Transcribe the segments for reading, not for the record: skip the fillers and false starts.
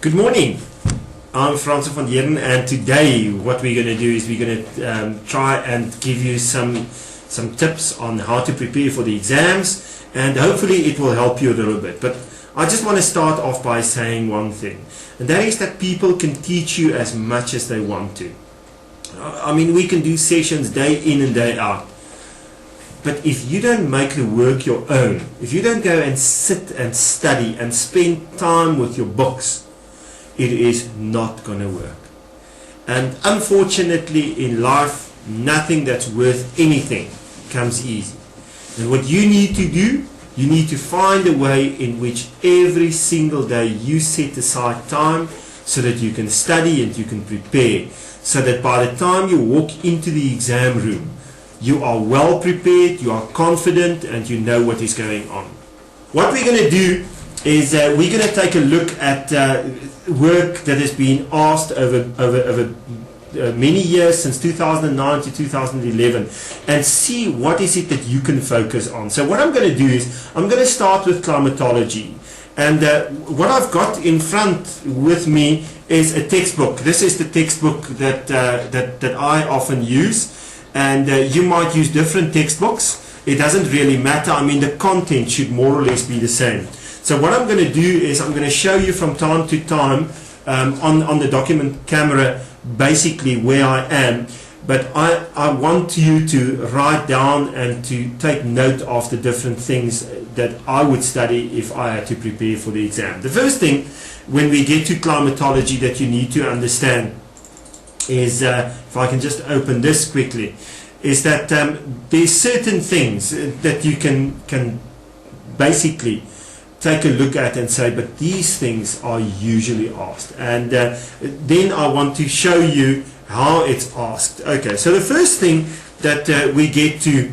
Good morning. I'm Frans van Heerden, and today what we're going to do is we're going to try and give you some tips on how to prepare for the exams, and hopefully it will help you a little bit. But I just want to start off by saying one thing, and that is that people can teach you as much as they want to. I mean, we can do sessions day in and day out. But if you don't make the work your own, if you don't go and sit and study and spend time with your books, it is not going to work. And unfortunately in life, nothing that's worth anything comes easy. And what you need to do, you need to find a way in which every single day you set aside time so that you can study and you can prepare, so that by the time you walk into the exam room, you are well prepared, you are confident, and you know what is going on. What we're going to do is we're going to take a look at work that has been asked over many years, since 2009 to 2011, and see what is it that you can focus on. So what I'm going to do is I'm going to start with climatology. And what I've got in front with me is a textbook. This is the textbook that I often use. And you might use different textbooks. It doesn't really matter. I mean, the content should more or less be the same. So what I'm going to do is I'm going to show you from time to time on the document camera basically where I am. But I want you to write down and to take note of the different things that I would study if I had to prepare for the exam. The first thing when we get to climatology that you need to understand is, if I can just open this quickly, is that there's certain things that you can basically take a look at and say, but these things are usually asked. And then I want to show you how it's asked. Okay, so the first thing that we get to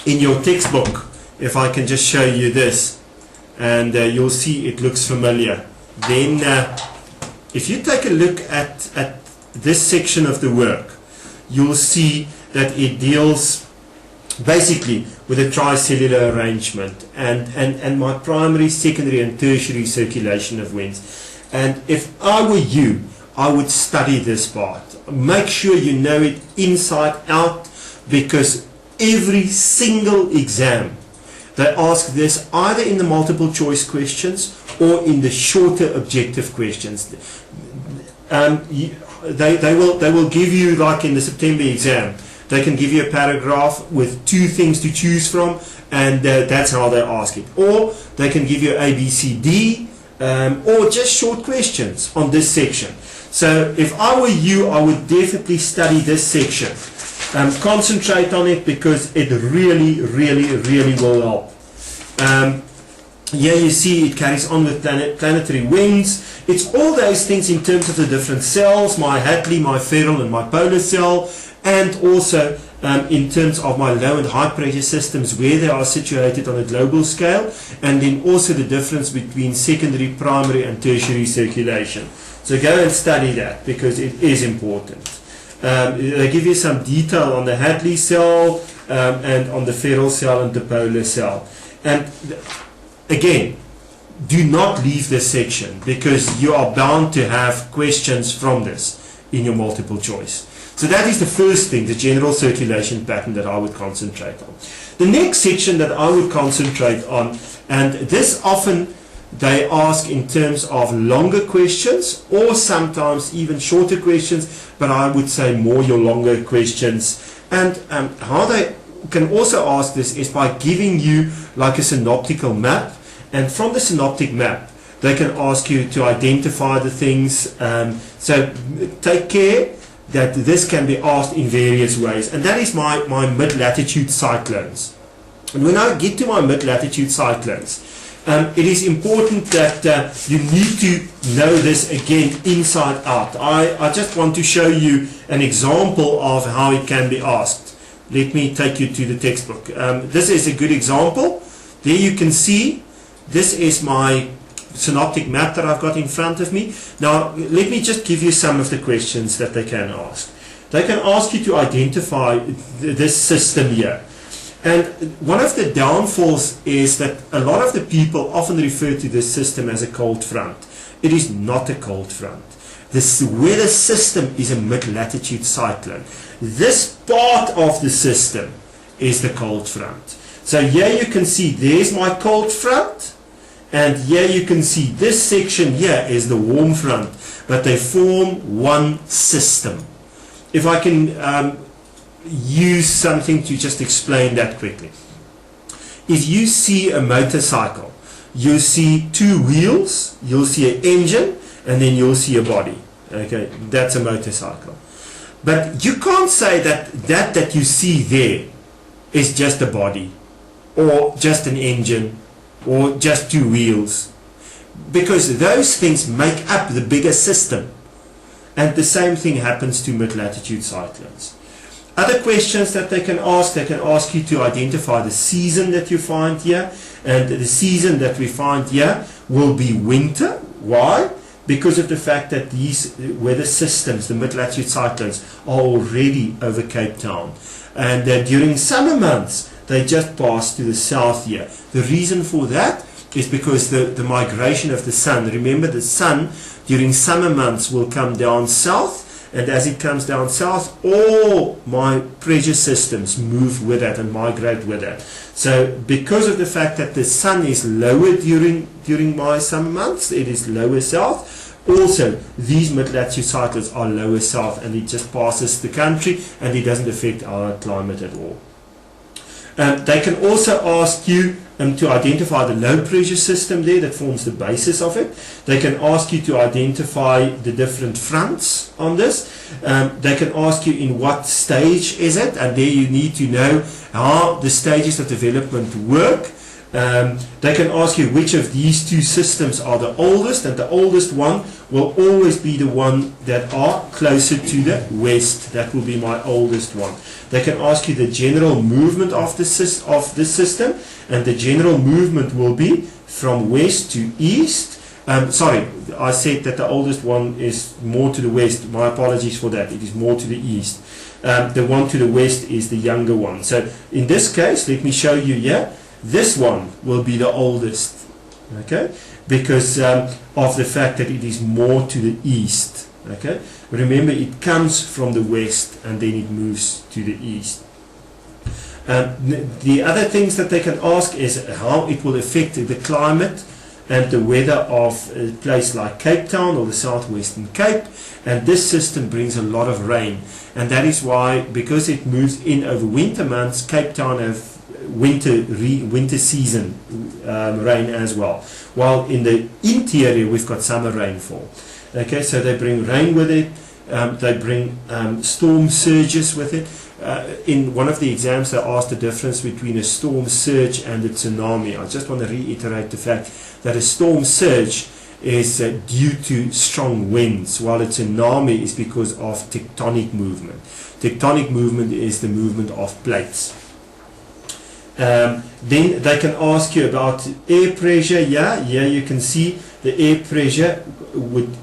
in your textbook, if I can just show you this, and you'll see it looks familiar. Then if you take a look at this section of the work, you'll see that it deals basically with a tricellular arrangement and my primary, secondary and tertiary circulation of winds. And if I were you, I would study this part. Make sure you know it inside out, because every single exam they ask this either in the multiple choice questions or in the shorter objective questions. They will give you, like in the September exam, they can give you a paragraph with two things to choose from, and that's how they ask it. Or they can give you A, B, C, D, or just short questions on this section. So if I were you, I would definitely study this section. Concentrate on it, because it really will help. Here you see it carries on with planetary winds. It's all those things in terms of the different cells, my Hadley, my Ferrel and my polar cell, and also in terms of my low and high pressure systems, where they are situated on a global scale, and then also the difference between secondary, primary and tertiary circulation. So go and study that, because it is important. They give you some detail on the Hadley cell and on the Ferrel cell and the polar cell. And again, do not leave this section, because you are bound to have questions from this in your multiple choice. So that is the first thing, the general circulation pattern that I would concentrate on. The next section that I would concentrate on, and this often they ask in terms of longer questions or sometimes even shorter questions, but I would say more your longer questions. And how they can also ask this is by giving you like a synoptical map, and from the synoptic map they can ask you to identify the things. So take care that this can be asked in various ways, and that is my mid-latitude cyclones. And when I get to my mid-latitude cyclones, it is important that you need to know this again inside out. I just want to show you an example of how it can be asked. Let me take you to the textbook. This is a good example. There you can see this is my synoptic map that I've got in front of me. Now let me just give you some of the questions that they can ask. They can ask you to identify this system here. And one of the downfalls is that a lot of the people often refer to this system as a cold front. it is not a cold front. This weather system is a mid-latitude cyclone. This part of the system is the cold front. So here you can see there's my cold front, and here you can see this section here is the warm front, but they form one system. If I can use something to just explain that quickly. If you see a motorcycle, you see two wheels, you'll see an engine, and then you'll see a body. Okay, that's a motorcycle. But you can't say that you see there is just a body, or just an engine, or just two wheels, because those things make up the bigger system. And the same thing happens to mid-latitude cyclones. Other questions that they can ask you to identify the season that you find here, and the season that we find here will be winter. Why? Because of the fact that these weather systems, the mid-latitude cyclones, are already over Cape Town, and during summer months they just pass to the south here. The reason for that is because the migration of the sun. Remember, the sun during summer months will come down south, and as it comes down south, all my pressure systems move with that and migrate with that. So because of the fact that the sun is lower during my summer months, it is lower south. Also, these mid-latitude cyclones are lower south, and it just passes the country, and it doesn't affect our climate at all. They can also ask you to identify the low pressure system there that forms the basis of it. They can ask you to identify the different fronts on this. They can ask you in what stage is it, and there you need to know how the stages of development work. They can ask you which of these two systems are the oldest, and the oldest one will always be the one that are closer to the west. That will be my oldest one. They can ask you the general movement of the system, and the general movement will be from west to east. Sorry, I said that the oldest one is more to the west. My apologies for that. It is more to the east. The one to the west is the younger one. So in this case, let me show you here. This one will be the oldest, okay, because of the fact that it is more to the east. Okay, remember, it comes from the west and then it moves to the east. The other things that they can ask is how it will affect the climate and the weather of a place like Cape Town or the southwestern Cape. And this system brings a lot of rain, and that is why, because it moves in over winter months, Cape Town have winter season rain as well, while in the interior we've got summer rainfall. Okay, so they bring rain with it. They bring storm surges with it. In one of the exams they asked the difference between a storm surge and a tsunami. I just want to reiterate the fact that a storm surge is due to strong winds, while a tsunami is because of tectonic movement. Tectonic movement is the movement of plates. Then they can ask you about air pressure. Yeah, here you can see the air pressure would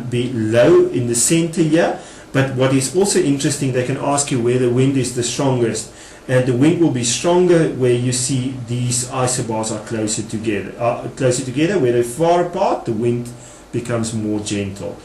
be low in the center here. But what is also interesting, they can ask you where the wind is the strongest. And the wind will be stronger where you see these isobars are closer together. Where they're far apart, the wind becomes more gentle.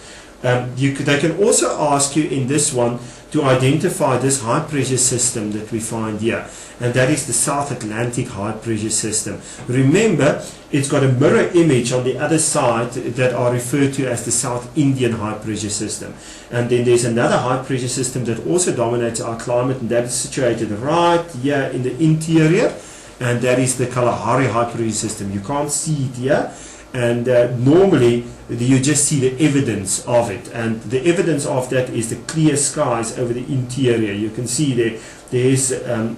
They can also ask you in this one to identify this high pressure system that we find here, and that is the South Atlantic high pressure system. Remember, it's got a mirror image on the other side that are referred to as the South Indian high pressure system. And then there's another high pressure system that also dominates our climate, and that is situated right here in the interior, and that is the Kalahari high pressure system. You can't see it here, and normally you just see the evidence of it, and the evidence of that is the clear skies over the interior. You can see there's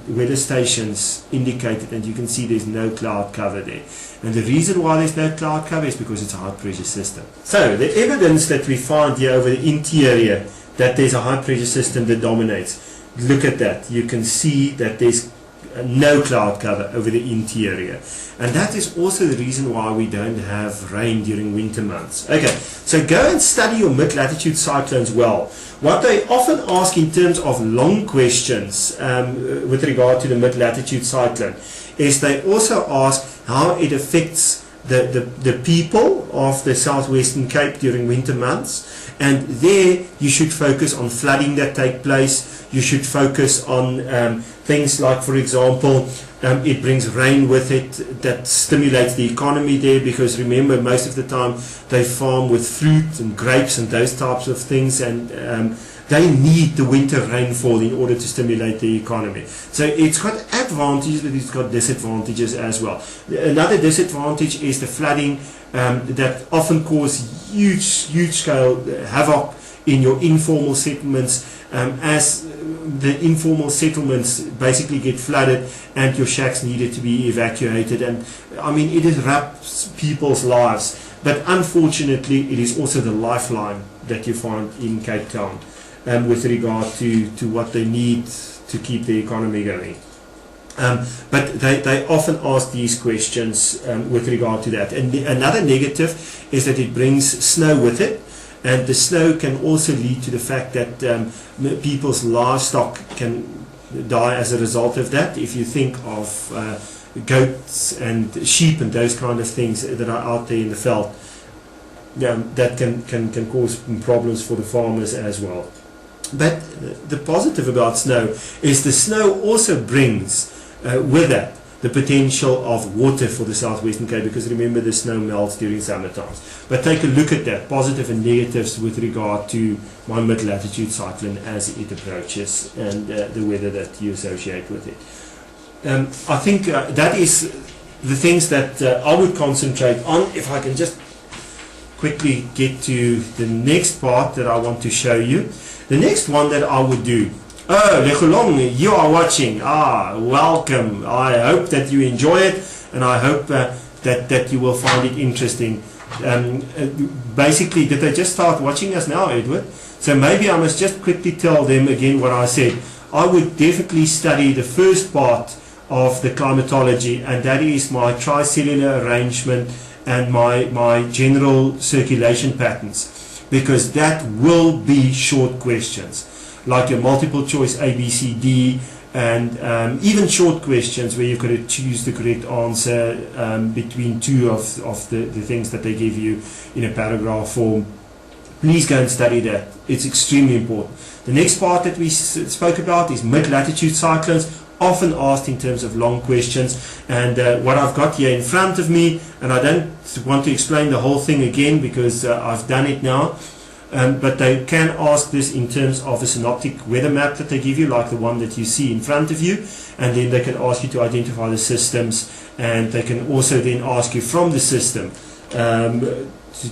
weather stations indicated, and you can see there's no cloud cover there. And the reason why there's no cloud cover is because it's a high pressure system. So the evidence that we find here over the interior that there's a high pressure system that dominates, look at that. You can see that there's no cloud cover over the interior, and that is also the reason why we don't have rain during winter months. Okay, so go and study your mid-latitude cyclones well. What they often ask in terms of long questions with regard to the mid-latitude cyclone is they also ask how it affects the people of the southwestern Cape during winter months, and there you should focus on flooding that take place. You should focus on things like, for example, it brings rain with it that stimulates the economy there, because remember, most of the time they farm with fruit and grapes and those types of things, and they need the winter rainfall in order to stimulate the economy. So it's got advantages, but it's got disadvantages as well. Another disadvantage is the flooding that often cause huge scale havoc in your informal settlements, as the informal settlements basically get flooded and your shacks needed to be evacuated. And I mean, it disrupts people's lives, but unfortunately it is also the lifeline that you find in Cape Town, with regard to what they need to keep the economy going. But they often ask these questions with regard to that. And another negative is that it brings snow with it, and the snow can also lead to the fact that people's livestock can die as a result of that. If you think of goats and sheep and those kind of things that are out there in the veld, that can cause problems for the farmers as well. But the positive about snow is the snow also brings with that the potential of water for the southwestern Cape, because remember, the snow melts during summer times. But take a look at that, positive and negatives with regard to my mid-latitude cyclone as it approaches, and the weather that you associate with it. I think that is the things that I would concentrate on. If I can just quickly get to the next part that I want to show you. The next one that I would do. Oh, Legolong, you are watching. Welcome. I hope that you enjoy it, and I hope that you will find it interesting. Basically, did they just start watching us now, Edward? So maybe I must just quickly tell them again what I said. I would definitely study the first part of the climatology, and that is my tricellular arrangement and my general circulation patterns, because that will be short questions, like your multiple choice A, B, C, D, and even short questions where you've got to choose the correct answer between two of the things that they give you in a paragraph form. Please go and study that. It's extremely important. The next part that we spoke about is mid-latitude cyclones, often asked in terms of long questions. And what I've got here in front of me, and I don't want to explain the whole thing again because I've done it now, but they can ask this in terms of a synoptic weather map that they give you, like the one that you see in front of you, and then they can ask you to identify the systems, and they can also then ask you from the system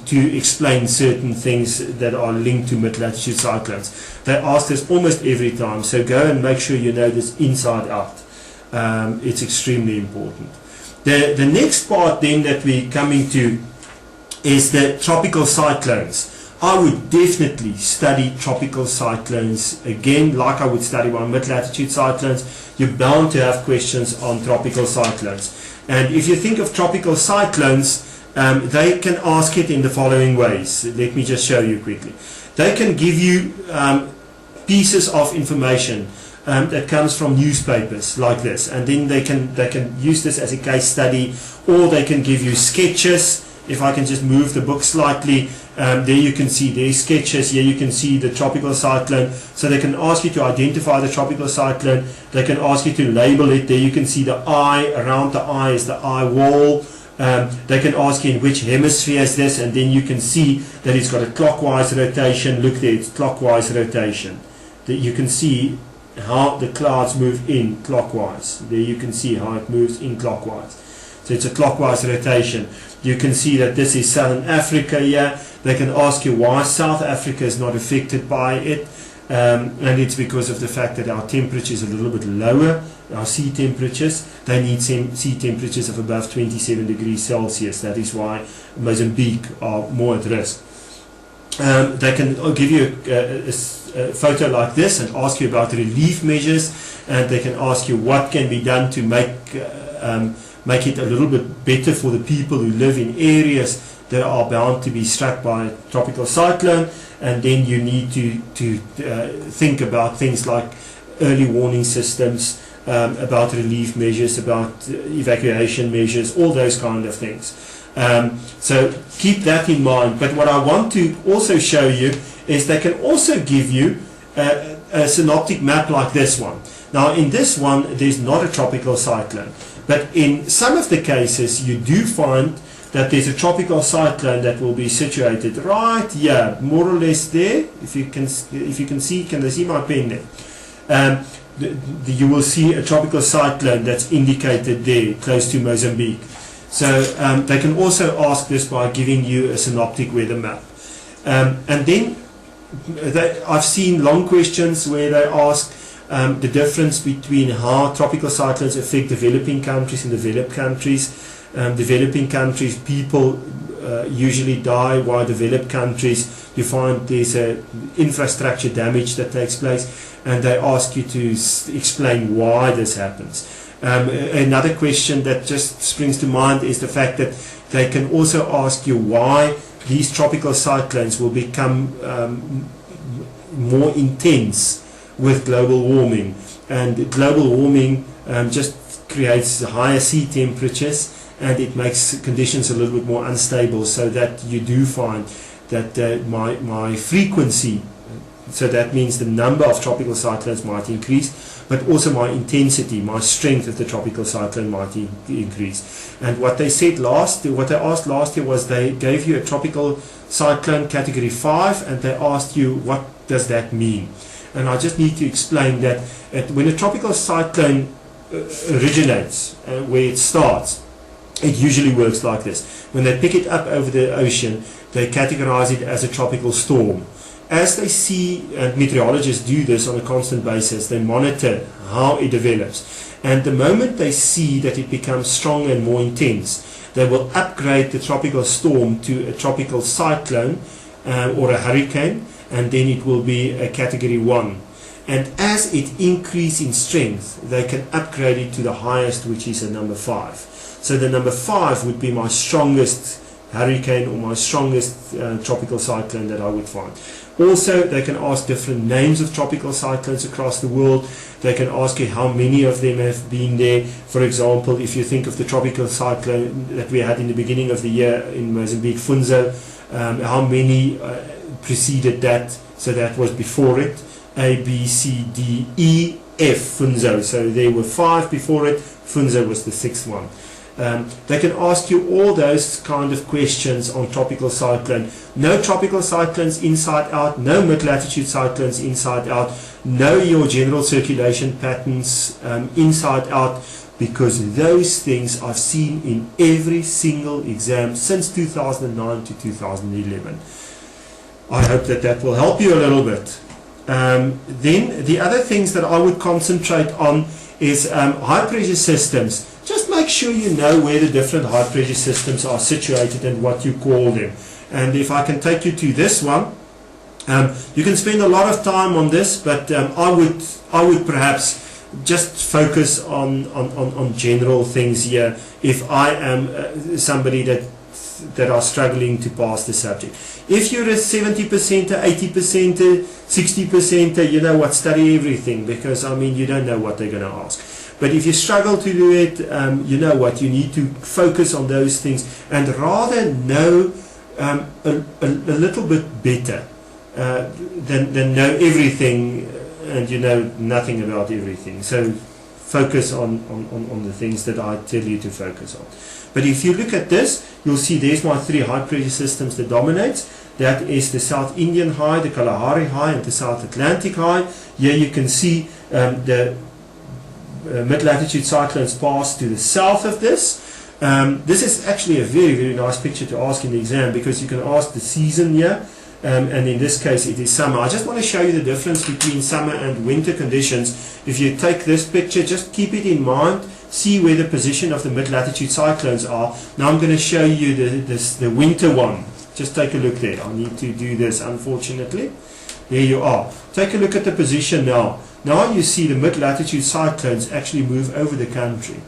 to explain certain things that are linked to mid-latitude cyclones. They ask this almost every time, so go and make sure you know this inside out. It's extremely important. The next part then that we're coming to is the tropical cyclones. I would definitely study tropical cyclones again, like I would study my mid-latitude cyclones. You're bound to have questions on tropical cyclones. And if you think of tropical cyclones, they can ask it in the following ways. Let me just show you quickly. They can give you pieces of information that comes from newspapers like this, and then they can use this as a case study, or they can give you sketches. If I can just move the book slightly, there you can see there's sketches. Here you can see the tropical cyclone. So they can ask you to identify the tropical cyclone. They can ask you to label it. There you can see the eye. Around the eye is the eye wall. They can ask you in which hemisphere is this, and then you can see that it's got a clockwise rotation. Look there, it's clockwise rotation. You can see how the clouds move in clockwise. There you can see how it moves in clockwise. So it's a clockwise rotation. You can see that this is Southern Africa here. They can ask you why South Africa is not affected by it. And it's because of the fact that our temperature is a little bit lower, our sea temperatures. They need sea temperatures of above 27 degrees Celsius. That is why Mozambique are more at risk. They can give you a photo like this and ask you about relief measures, and they can ask you what can be done to make it a little bit better for the people who live in areas that are bound to be struck by a tropical cyclone. And then you need to think about things like early warning systems, about relief measures, about evacuation measures, all those kind of things. So keep that in mind. But what I want to also show you is they can also give you a synoptic map like this one. Now in this one there's not a tropical cyclone, but in some of the cases you do find that there's a tropical cyclone that will be situated right here, more or less there. If you can see, can they see my pen there? You will see a tropical cyclone that's indicated there close to Mozambique. So they can also ask this by giving you a synoptic weather map. And then I've seen long questions where they ask the difference between how tropical cyclones affect developing countries and developed countries. Developing countries, people usually die, while developed countries, you find there's a infrastructure damage that takes place, and they ask you to explain why this happens. Another question that just springs to mind is the fact that they can also ask you why these tropical cyclones will become more intense with global warming. And global warming just creates higher sea temperatures, and it makes conditions a little bit more unstable, so that you do find that my frequency, so that means the number of tropical cyclones might increase, but also my intensity, my strength of the tropical cyclone might increase. And what they said what they asked last year was they gave you a tropical cyclone category 5, and they asked you what does that mean. And I just need to explain that when a tropical cyclone originates, where it starts, it usually works like this. When they pick it up over the ocean, they categorize it as a tropical storm. As they see, and meteorologists do this on a constant basis, they monitor how it develops. And the moment they see that it becomes stronger and more intense, they will upgrade the tropical storm to a tropical cyclone or a hurricane, and then it will be a category 1. And as it increases in strength, they can upgrade it to the highest, which is a number 5. So the number 5 would be my strongest hurricane or my strongest tropical cyclone that I would find. Also, they can ask different names of tropical cyclones across the world. They can ask you how many of them have been there. For example, if you think of the tropical cyclone that we had in the beginning of the year in Mozambique, Funzo, how many preceded that? So that was before it. A, B, C, D, E, F, Funzo. So there were 5 before it. Funzo was the 6th one. They can ask you all those kind of questions on tropical cyclone. No tropical cyclones inside out, no mid-latitude cyclones inside out, know your general circulation patterns inside out, because those things I've seen in every single exam since 2009 to 2011. I hope that that will help you a little bit. Then the other things that I would concentrate on is high pressure systems. Just make sure you know where the different high pressure systems are situated and what you call them. And if I can take you to this one, you can spend a lot of time on this, but I would perhaps just focus on general things here if I am somebody that are struggling to pass the subject. If you're a 70%, 80%, 60%, you know what, study everything, because I mean you don't know what they're going to ask. But if you struggle to do it, you know what, you need to focus on those things and rather know a little bit better than know everything and you know nothing about everything. So focus on the things that I tell you to focus on. But if you look at this, you'll see there's my 3 high pressure systems that dominates. That is the South Indian High, the Kalahari High, and the South Atlantic High. Here you can see the mid-latitude cyclones pass to the south of this. This is actually a very, very nice picture to ask in the exam, because you can ask the season here, and in this case it is summer. I just want to show you the difference between summer and winter conditions. If you take this picture, just keep it in mind, see where the position of the mid-latitude cyclones are. Now I'm going to show you the winter one. Just take a look there. I need to do this, unfortunately. There you are. Take a look at the position now. Now you see the mid-latitude cyclones actually move over the country,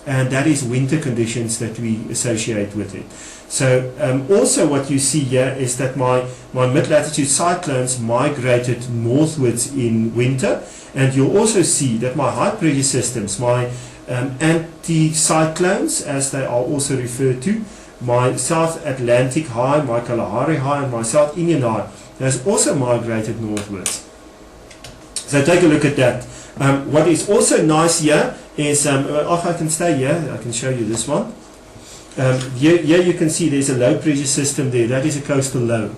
and that is winter conditions that we associate with it. So also what you see here is that my mid-latitude cyclones migrated northwards in winter, and you'll also see that my high pressure systems, my anticyclones as they are also referred to, my South Atlantic high, my Kalahari high, and my South Indian high has also migrated northwards. So take a look at that. What is also nice here is, if I can stay here, I can show you this one. Here you can see there's a low pressure system there. That is a coastal low.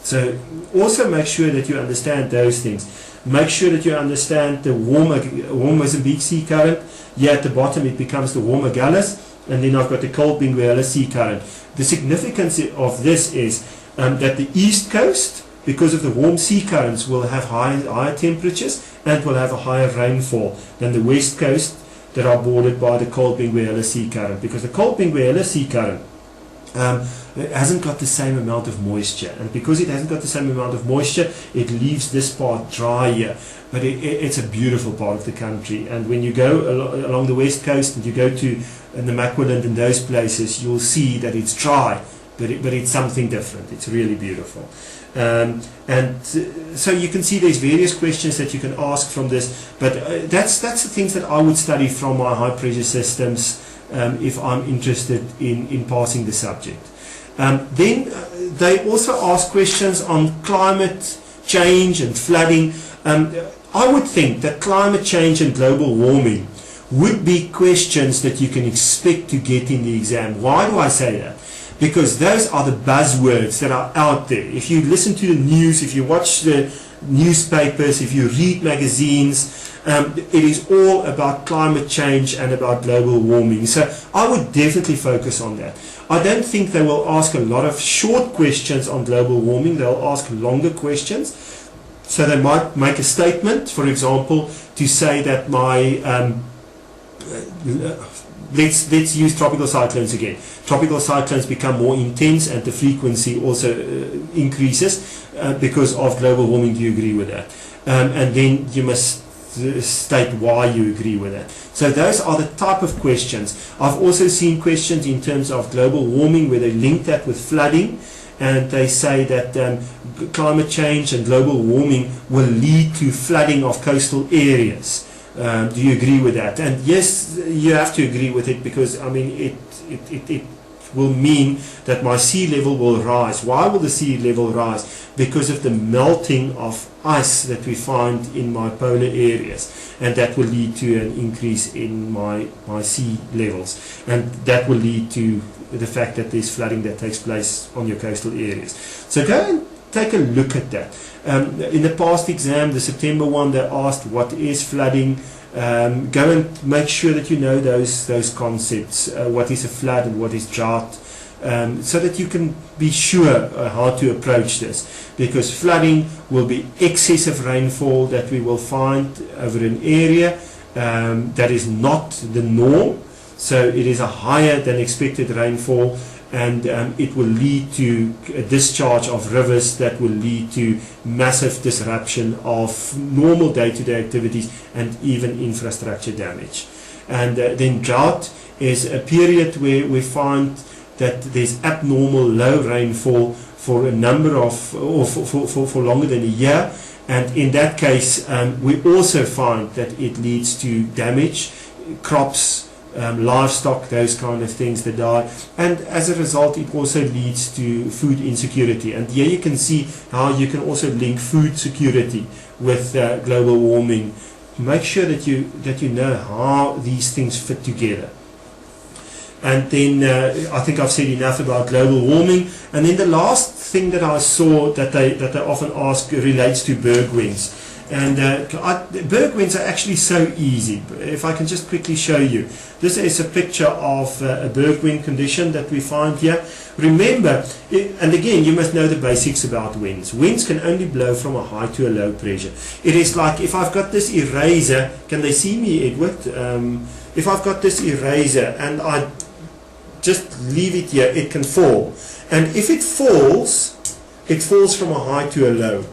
So also make sure that you understand those things. Make sure that you understand the warm Mozambique sea current. Here at the bottom it becomes the warm Agulhas, and then I've got the cold Benguela sea current. The significance of this is that the east coast, because of the warm sea currents, will have higher temperatures and will have a higher rainfall than the west coast that are bordered by the cold Benguela sea current, because the cold Benguela sea current hasn't got the same amount of moisture, and because it hasn't got the same amount of moisture, it leaves this part drier. But it's a beautiful part of the country, and when you go along the west coast and you go to the Macqualand and those places, you'll see that it's dry, but it's something different. It's really beautiful. And so you can see there's various questions that you can ask from this, but that's the things that I would study from my high pressure systems if I'm interested in passing the subject. Then they also ask questions on climate change and flooding. I would think that climate change and global warming would be questions that you can expect to get in the exam. Why do I say that? Because those are the buzzwords that are out there. If you listen to the news, if you watch the newspapers, if you read magazines, it is all about climate change and about global warming. So I would definitely focus on that. I don't think they will ask a lot of short questions on global warming. They'll ask longer questions. So they might make a statement, for example, to say that my let's use tropical cyclones again. Tropical cyclones become more intense and the frequency also increases because of global warming. Do you agree with that? And then you must state why you agree with that. So those are the type of questions. I've also seen questions in terms of global warming where they link that with flooding, and they say that climate change and global warming will lead to flooding of coastal areas. Do you agree with that? And yes, you have to agree with it, because I mean it will mean that my sea level will rise. Why will the sea level rise? Because of the melting of ice that we find in my polar areas, and that will lead to an increase in my sea levels, and that will lead to the fact that there's flooding that takes place on your coastal areas. So go and take a look at that. In the past exam, the September one, they asked what is flooding. Go and make sure that you know those concepts. What is a flood and what is drought, so that you can be sure how to approach this. Because flooding will be excessive rainfall that we will find over an area that is not the norm. So it is a higher than expected rainfall, and it will lead to a discharge of rivers that will lead to massive disruption of normal day-to-day activities and even infrastructure damage. And then drought is a period where we find that there's abnormal low rainfall for a number of, or for longer than a year, and in that case we also find that it leads to damage, crops, livestock, those kind of things that die, and as a result it also leads to food insecurity. And here you can see how you can also link food security with global warming. Make sure that you know how these things fit together. And then I think I've said enough about global warming. And then the last thing that I saw that they often ask relates to berg winds. And berg winds are actually so easy. If I can just quickly show you. This is a picture of a berg wind condition that we find here. Remember, and again, you must know the basics about winds. Winds can only blow from a high to a low pressure. It is like if I've got this eraser, can they see me, Edward? If I've got this eraser and I just leave it here, it can fall. And if it falls from a high to a low.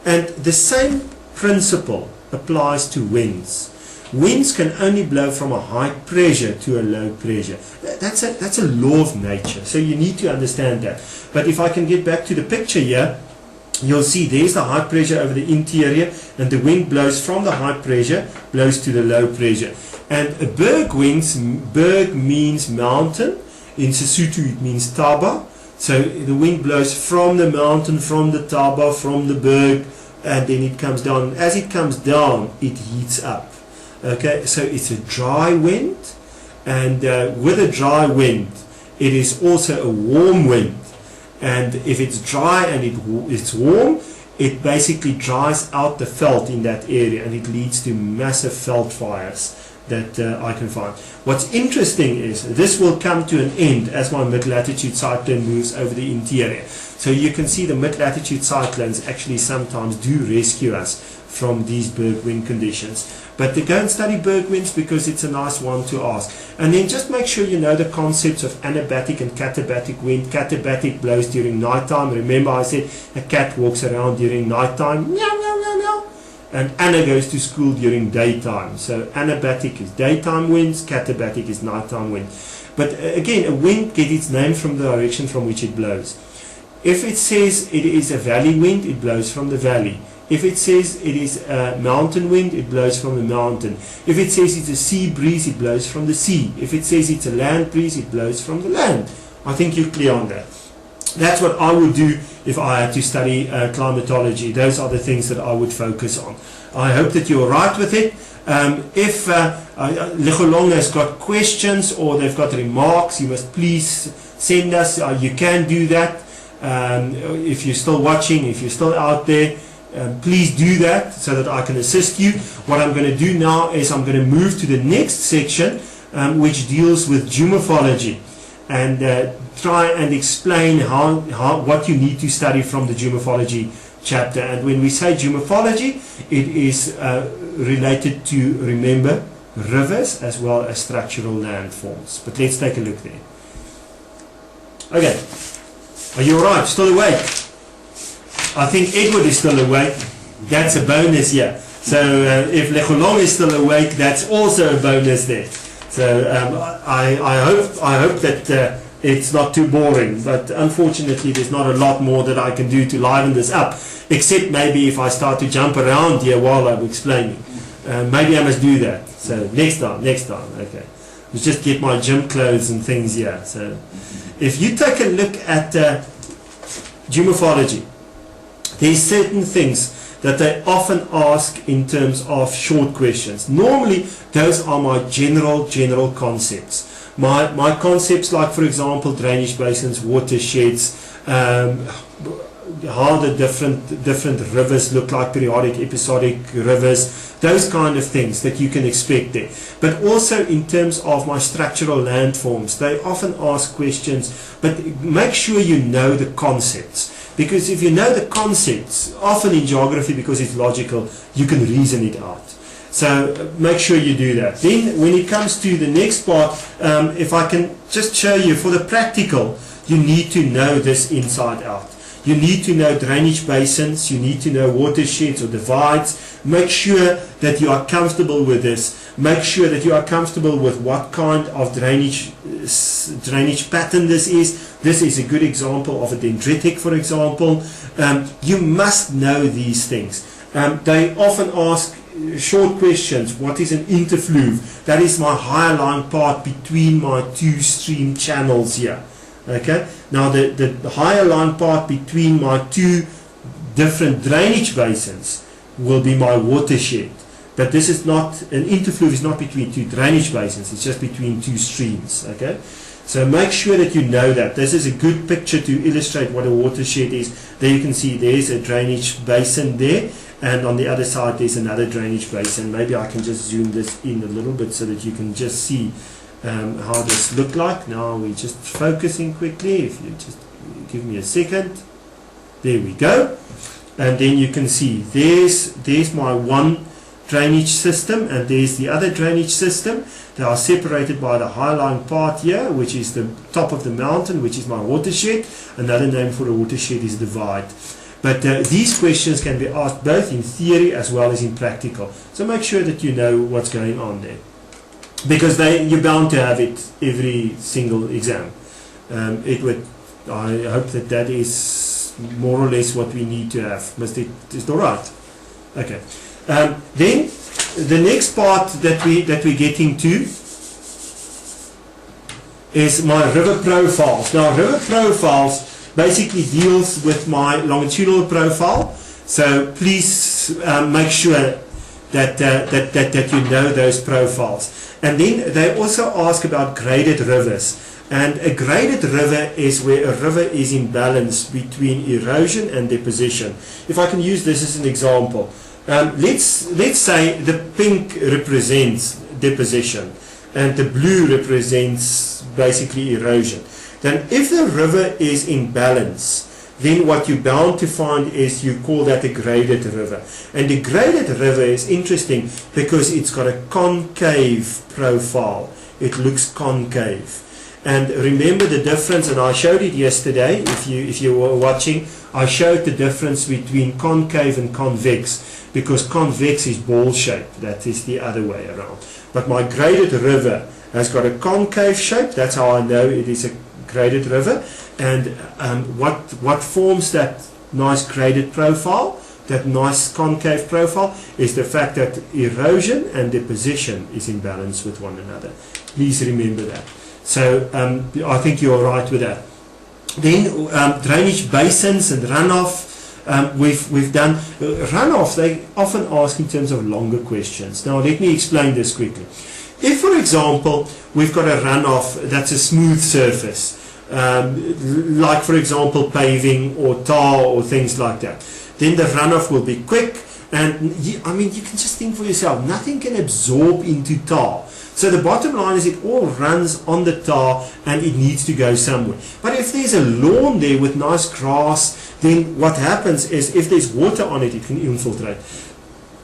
And the same principle applies to winds. Winds can only blow from a high pressure to a low pressure. That's a law of nature, so you need to understand that. But if I can get back to the picture here, you'll see there's the high pressure over the interior, and the wind blows from the high pressure, blows to the low pressure. And a berg means mountain, In Sesotho it means Taba. So the wind blows from the mountain, from the Taba, from the berg, and then it comes down. As it comes down, it heats up. Okay, so it's a dry wind, and with a dry wind, it is also a warm wind. And if it's dry and it's warm, it basically dries out the veld in that area, and it leads to massive veld fires that I can find. What's interesting is this will come to an end as my mid-latitude cyclone moves over the interior. So you can see the mid-latitude cyclones actually sometimes do rescue us from these berg wind conditions. But go and study berg winds because it's a nice one to ask. And then just make sure you know the concepts of anabatic and katabatic wind. Katabatic blows during nighttime. Remember I said a cat walks around during nighttime. Meow, meow, meow, meow. And Anna goes to school during daytime. So anabatic is daytime winds, katabatic is nighttime wind. But again, a wind gets its name from the direction from which it blows. If it says it is a valley wind, it blows from the valley. If it says it is a mountain wind, it blows from the mountain. If it says it's a sea breeze, it blows from the sea. If it says it's a land breeze, it blows from the land. I think you're clear on that. That's what I would do if I had to study climatology. Those are the things that I would focus on. I hope that you're right with it. If Lecholong has got questions or they've got remarks, you must please send us. You can do that. If you're still watching, if you're still out there, please do that so that I can assist you. What I'm going to do now is I'm going to move to the next section, which deals with geomorphology, and try and explain what you need to study from the geomorphology chapter. And when we say geomorphology, it is related to, remember, rivers as well as structural landforms. But let's take a look there. Okay, are you alright? Still awake? I think Edward is still awake. That's a bonus here. So if Lecholong is still awake, that's also a bonus there. So I hope that it's not too boring, but unfortunately there's not a lot more that I can do to liven this up, except maybe if I start to jump around here while I'm explaining. Maybe I must do that. So next time, okay. Let's just get my gym clothes and things here. So if you take a look at geomorphology, there's certain things that they often ask in terms of short questions. Normally, those are my general concepts. My concepts like, for example, drainage basins, watersheds, how the different rivers look like, periodic, episodic rivers, those kind of things that you can expect there. But also in terms of my structural landforms, they often ask questions, but make sure you know the concepts. Because if you know the concepts, often in geography, because it's logical, you can reason it out. So make sure you do that. Then when it comes to the next part, if I can just show you, for the practical, you need to know this inside out. You need to know drainage basins, you need to know watersheds or divides. Make sure that you are comfortable with this. Make sure that you are comfortable with what kind of drainage pattern this is. This is a good example of a dendritic, for example. You must know these things. They often ask short questions. What is an interfluve? That is my higher lying part between my two stream channels here. Okay. Now the higher lying part between my two different drainage basins will be my watershed. But this is not, an interfluve is not between two drainage basins, it's just between two streams. Okay. So make sure that you know that. This is a good picture to illustrate what a watershed is. There you can see there's a drainage basin there, and on the other side there's another drainage basin. Maybe I can just zoom this in a little bit so that you can just see how this look like. Now we're just focusing quickly. If you just give me a second. There we go. And then you can see there's my one drainage system, and there's the other drainage system. They are separated by the high-lying part here, which is the top of the mountain, which is my watershed. Another name for a watershed is divide. But these questions can be asked both in theory as well as in practical. So make sure that you know what's going on there, because you're bound to have it every single exam. I hope that is more or less what we need to have. Is it all right? Okay. Then the next part that we're getting to is my river profiles. Now, river profiles basically deals with my longitudinal profile. So please make sure that you know those profiles. And then they also ask about graded rivers. And a graded river is where a river is in balance between erosion and deposition. If I can use this as an example, let's say the pink represents deposition and the blue represents basically erosion. Then if the river is in balance, then what you're bound to find is you call that a graded river. And the graded river is interesting because it's got a concave profile. It looks concave. And remember the difference, and I showed it yesterday, if you were watching, I showed the difference between concave and convex, because convex is ball shaped, that is the other way around. But my graded river has got a concave shape, that's how I know it is a graded river. And what forms that nice graded profile, that nice concave profile, is the fact that erosion and deposition is in balance with one another. Please remember that. So I think you're right with that. Then drainage basins and runoff. We've done runoff. They often ask in terms of longer questions. Now let me explain this quickly. If, for example, we've got a runoff that's a smooth surface, like for example paving or tar or things like that, then the runoff will be quick. And you can just think for yourself, nothing can absorb into tar. So the bottom line is it all runs on the tar and it needs to go somewhere. But if there's a lawn there with nice grass, then what happens is if there's water on it, it can infiltrate.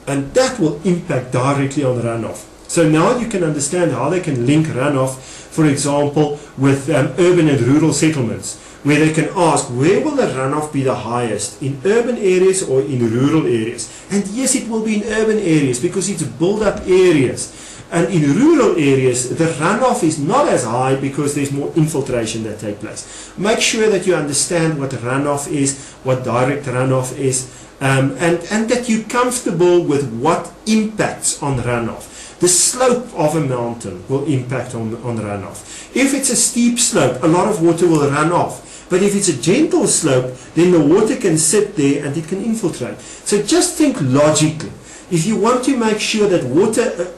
And that will impact directly on runoff. So now you can understand how they can link runoff, for example, with urban and rural settlements, where they can ask, where will the runoff be the highest, in urban areas or in rural areas? And yes, it will be in urban areas because it's build-up areas. And in rural areas, the runoff is not as high because there's more infiltration that takes place. Make sure that you understand what runoff is, what direct runoff is, and that you're comfortable with what impacts on runoff. The slope of a mountain will impact on runoff. If it's a steep slope, a lot of water will run off. But if it's a gentle slope, then the water can sit there and it can infiltrate. So just think logically. If you want to make sure that water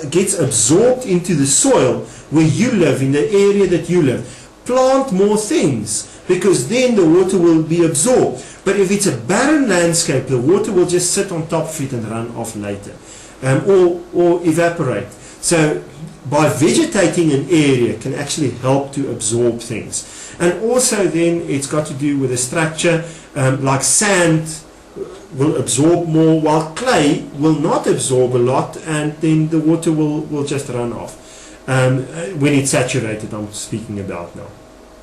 gets absorbed into the soil where you live, in the area that you live, plant more things, because then the water will be absorbed. But if it's a barren landscape, the water will just sit on top of it and run off later, or evaporate. So by vegetating an area can actually help to absorb things. And also then it's got to do with the structure, like sand will absorb more, while clay will not absorb a lot, and then the water will just run off when it's saturated, I'm speaking about now.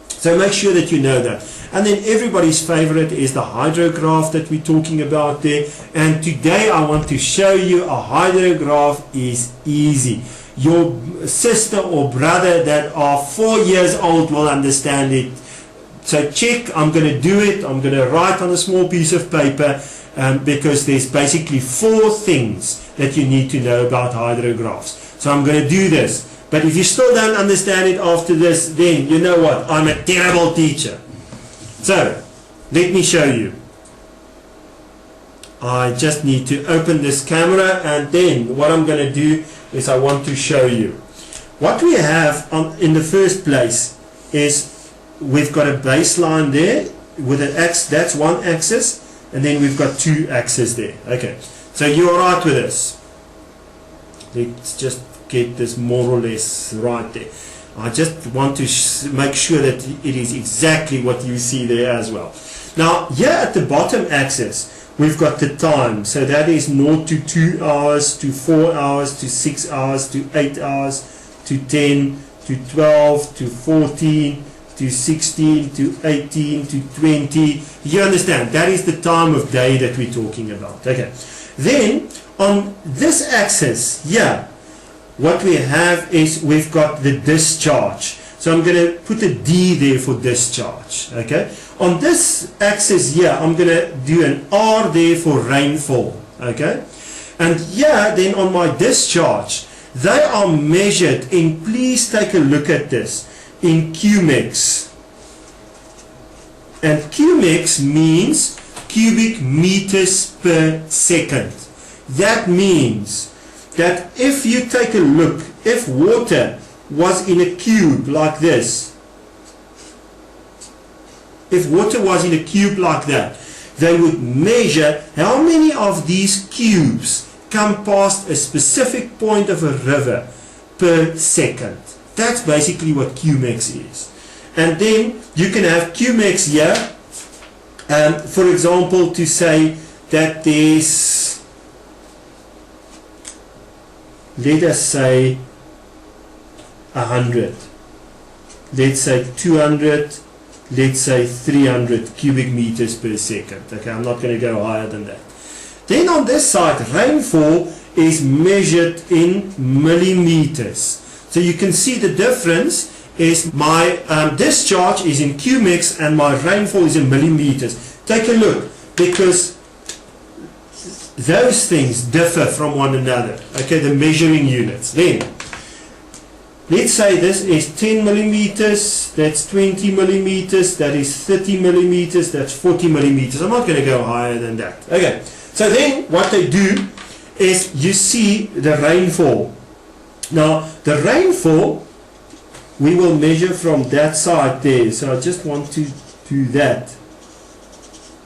So make sure that you know that. And then everybody's favorite is the hydrograph that we're talking about there. And today I want to show you a hydrograph is easy. Your sister or brother that are 4 years old will understand it. So check, I'm going to do it. I'm going to write on a small piece of paper, because there's basically 4 things that you need to know about hydrographs. So I'm going to do this. But if you still don't understand it after this, then you know what? I'm a terrible teacher. So, let me show you. I just need to open this camera, and then what I'm going to do is I want to show you. What we have in the first place is we've got a baseline there with an axis, that's one axis, and then we've got 2 axes there. Okay, so you're alright with this. Let's just get this more or less right there. I just want to make sure that it is exactly what you see there as well. Now here at the bottom axis we've got the time, so that is 0 to 2 hours, to 4 hours, to 6 hours, to 8 hours, to 10, to 12, to 14, to 16, to 18, to 20. You understand, that is the time of day that we're talking about. Okay, then on this axis here, what we have is we've got the discharge. So I'm going to put a D there for discharge. Okay, on this axis here I'm going to do an R there for rainfall. Okay, and here then on my discharge, they are measured in, please take a look at this, in cumex. And cumex means cubic meters per second. That means that if you take a look, if water was in a cube like this, if water was in a cube like that, they would measure how many of these cubes come past a specific point of a river per second. That's basically what cumex is. And then you can have cumex here, for example, to say that there's, let us say 100, let's say 200, let's say 300 cubic meters per second. Okay, I'm not going to go higher than that. Then on this side, rainfall is measured in millimeters. So you can see the difference is my discharge is in cumex and my rainfall is in millimeters. Take a look, because those things differ from one another. Okay, the measuring units. Then let's say this is 10 millimeters, that's 20 millimeters, that is 30 millimeters, that's 40 millimeters. I'm not going to go higher than that. Okay, so then what they do is you see the rainfall. Now the rainfall we will measure from that side there. So I just want to do that.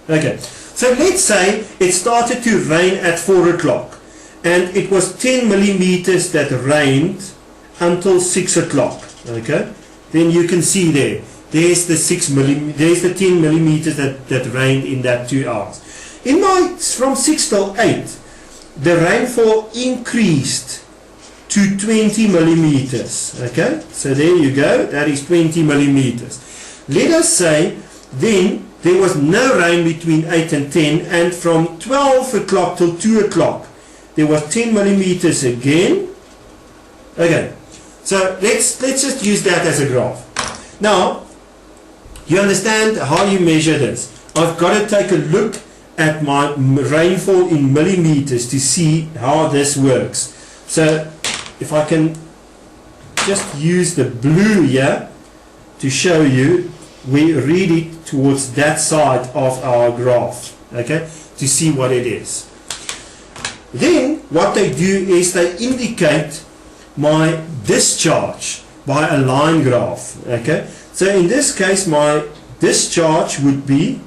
Okay, so let's say it started to rain at 4 o'clock and it was 10 millimeters that rained until 6 o'clock. Okay, then you can see there's the 10 millimeters that rained in that 2 hours. From 6 till 8 the rainfall increased to 20 millimeters. Okay, so there you go, that is 20 millimeters. Let us say then there was no rain between 8 and 10, and from 12 o'clock till 2 o'clock there was 10 millimeters again. Okay, so let's just use that as a graph. Now you understand how you measure this. I've got to take a look at my rainfall in millimeters to see how this works. So if I can just use the blue here to show you, we read it towards that side of our graph, okay, to see what it is. Then what they do is they indicate my discharge by a line graph. Okay, so in this case my discharge would be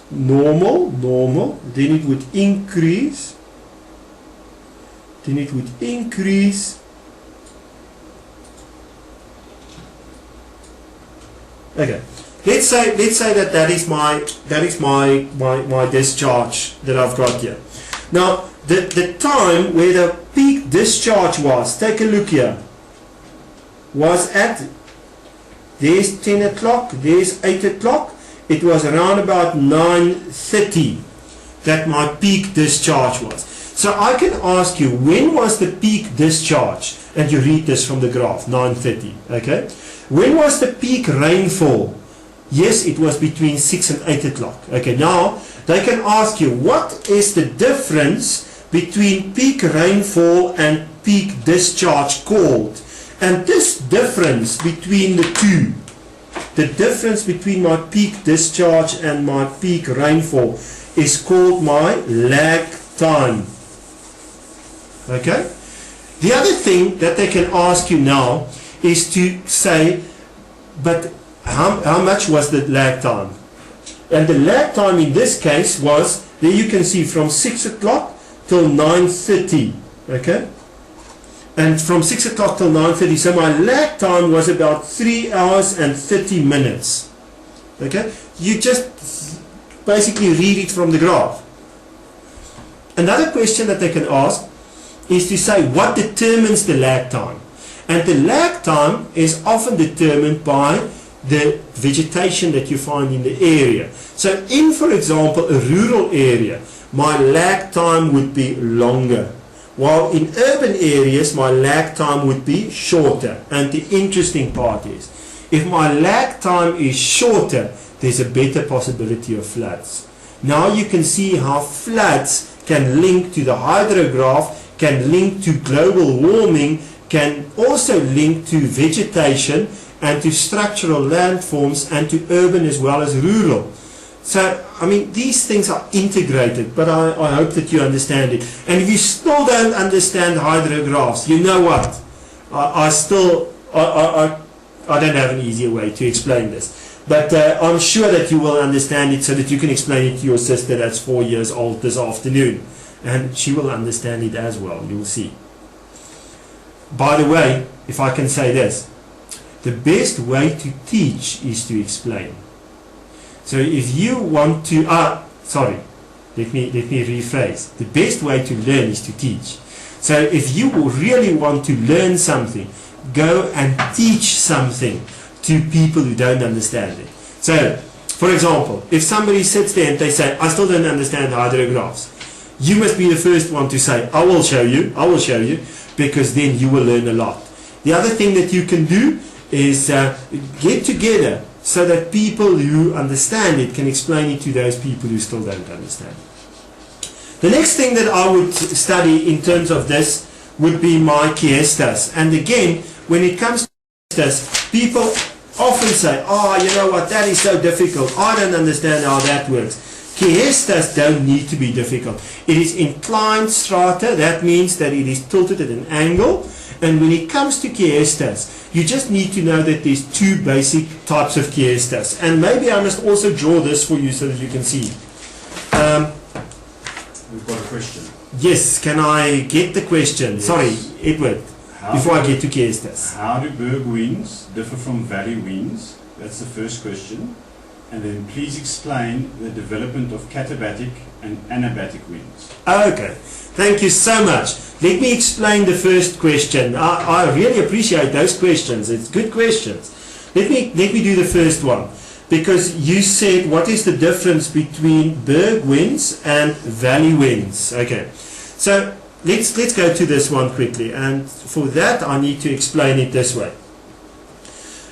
normal, then it would increase, okay, let's say that is my discharge that I've got here. Now the time where the peak discharge was, take a look here, was at, there's 10 o'clock, there's 8 o'clock, it was around about 9:30 that my peak discharge was. So I can ask you, when was the peak discharge? And you read this from the graph, 9:30. Okay, when was the peak rainfall? Yes, it was between 6 and 8 o'clock. Okay, now they can ask you, what is the difference between peak rainfall and peak discharge called? And this difference between the two, the difference between my peak discharge and my peak rainfall, is called my lag time. Okay? The other thing that they can ask you now is to say, but how much was the lag time? And the lag time in this case was, there you can see, from 6 o'clock till 9:30. Okay? And from 6 o'clock till 9:30, so my lag time was about 3 hours and 30 minutes. Okay? You just basically read it from the graph. Another question that they can ask is to say, what determines the lag time? And the lag time is often determined by the vegetation that you find in the area. So in, for example, a rural area, my lag time would be longer, while in urban areas my lag time would be shorter. And the interesting part is, if my lag time is shorter, there's a better possibility of floods. Now you can see how floods can link to the hydrograph, can link to global warming, can also link to vegetation, and to structural landforms and to urban as well as rural. So, I mean, these things are integrated, but I hope that you understand it. And if you still don't understand hydrographs, you know what? I don't have an easier way to explain this. But I'm sure that you will understand it so that you can explain it to your sister that's 4 years old this afternoon. And she will understand it as well, you'll see. By the way, if I can say this, the best way to teach is to explain. So if you want to, let me rephrase. The best way to learn is to teach. So if you really want to learn something, go and teach something to people who don't understand it. So, for example, if somebody sits there and they say, I still don't understand hydrographs, you must be the first one to say, I will show you, because then you will learn a lot. The other thing that you can do is get together so that people who understand it can explain it to those people who still don't understand it. The next thing that I would study in terms of this would be my kiestas. And again, when it comes to kiestas, people often say, you know what, that is so difficult. I don't understand how that works. Kiestas don't need to be difficult. It is inclined strata. That means that it is tilted at an angle. And when it comes to kiestas, you just need to know that there's two basic types of kiestas. And maybe I must also draw this for you so that you can see. We've got a question. Yes, can I get the question? Yes. Sorry, Edward, before I get to kiestas. How do berg winds differ from valley winds? That's the first question. And then please explain the development of katabatic and anabatic winds. Okay, thank you so much. Let me explain the first question. I really appreciate those questions. It's good questions. Let me do the first one. Because you said, what is the difference between berg winds and valley winds? Okay, so let's go to this one quickly. And for that, I need to explain it this way.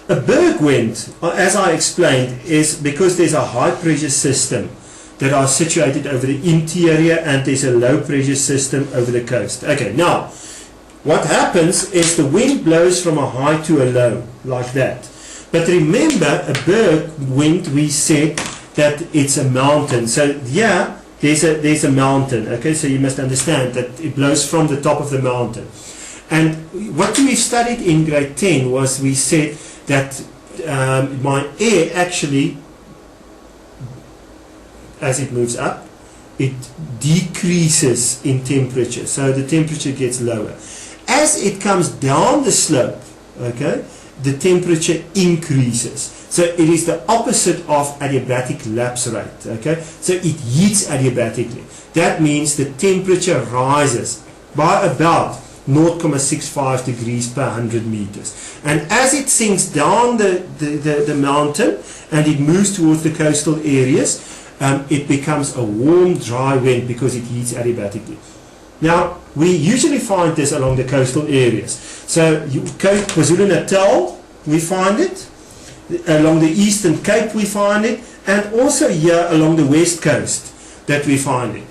A berg wind, as I explained, is because there's a high pressure system that are situated over the interior and there's a low pressure system over the coast. Okay, now, what happens is the wind blows from a high to a low, like that. But remember, a berg wind, we said that it's a mountain. So yeah, there's a mountain. Okay, so you must understand that it blows from the top of the mountain. And what we studied in grade 10 was we said that my air actually, as it moves up, it decreases in temperature. So the temperature gets lower. As it comes down the slope, okay, the temperature increases. So it is the opposite of adiabatic lapse rate. Okay, so it heats adiabatically. That means the temperature rises by about 0.65 degrees per 100 meters. And as it sinks down the mountain and it moves towards the coastal areas, it becomes a warm, dry wind because it heats adiabatically. Now, we usually find this along the coastal areas. So, KwaZulu-Natal, we find it. Along the Eastern Cape, we find it. And also here along the West Coast that we find it.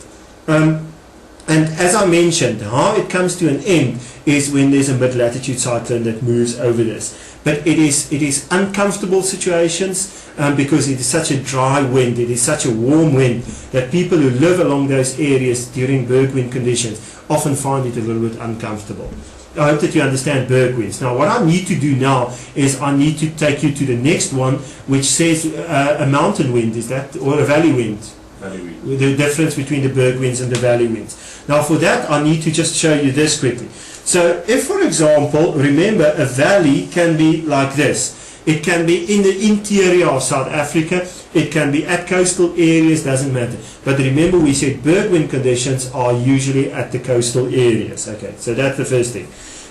And as I mentioned, how it comes to an end is when there's a mid-latitude cyclone that moves over this. But it is uncomfortable situations because it is such a dry wind, it is such a warm wind that people who live along those areas during berg wind conditions often find it a little bit uncomfortable. I hope that you understand berg winds. Now what I need to do now is I need to take you to the next one, which says a mountain wind, is that, or a valley wind? The difference between the berg winds and the valley winds. Now for that I need to just show you this quickly. So if, for example, remember, a valley can be like this. It can be in the interior of South Africa, it can be at coastal areas, doesn't matter. But remember, we said berg wind conditions are usually at the coastal areas. Okay, so that's the first thing.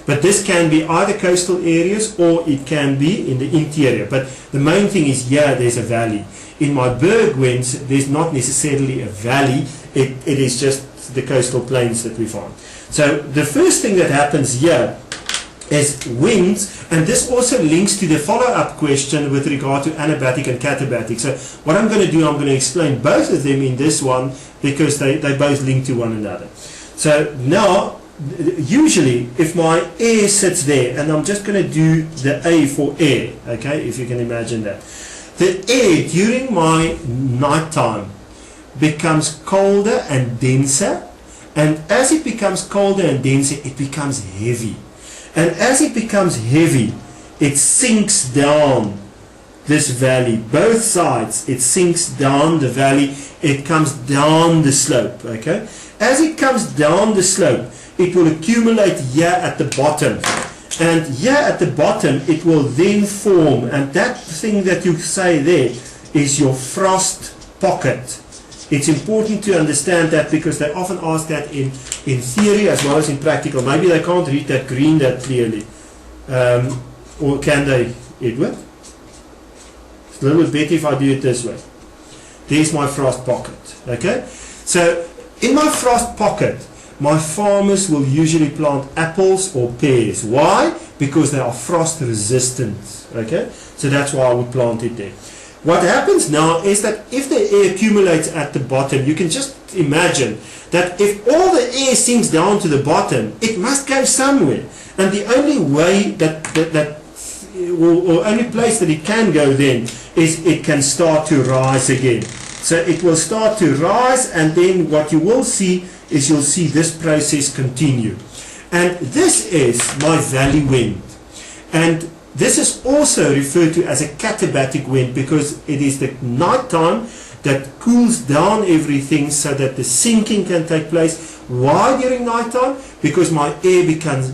But this can be either coastal areas or it can be in the interior. But the main thing is, yeah, there's a valley. In my berg winds, there's not necessarily a valley, it is just the coastal plains that we find. So the first thing that happens here is winds, and this also links to the follow-up question with regard to anabatic and katabatic. So what I'm going to do, I'm going to explain both of them in this one because they both link to one another. So now usually if my air sits there, and I'm just going to do the A for air, okay, if you can imagine that. The air during my nighttime becomes colder and denser, and as it becomes colder and denser, it becomes heavy. And as it becomes heavy, it sinks down this valley, both sides. It sinks down the valley, it comes down the slope, okay. As it comes down the slope, it will accumulate here at the bottom, and here at the bottom it will then form, and that thing that you say there is your frost pocket. It's important to understand that, because they often ask that in theory as well as in practical. Maybe they can't read that green that clearly, or can they, Edward? It's a little bit better if I do it this way. There's my frost pocket, okay. So in my frost pocket, my farmers will usually plant apples or pears. Why? Because they are frost resistant, okay. So that's why I would plant it there. What happens now is that if the air accumulates at the bottom, you can just imagine that if all the air sinks down to the bottom, it must go somewhere, and the only way or only place that it can go then is it can start to rise again. So it will start to rise, and then what you will see is you'll see this process continue. And this is my valley wind. And this is also referred to as a katabatic wind, because it is the night time that cools down everything so that the sinking can take place. Why during night time? Because my air becomes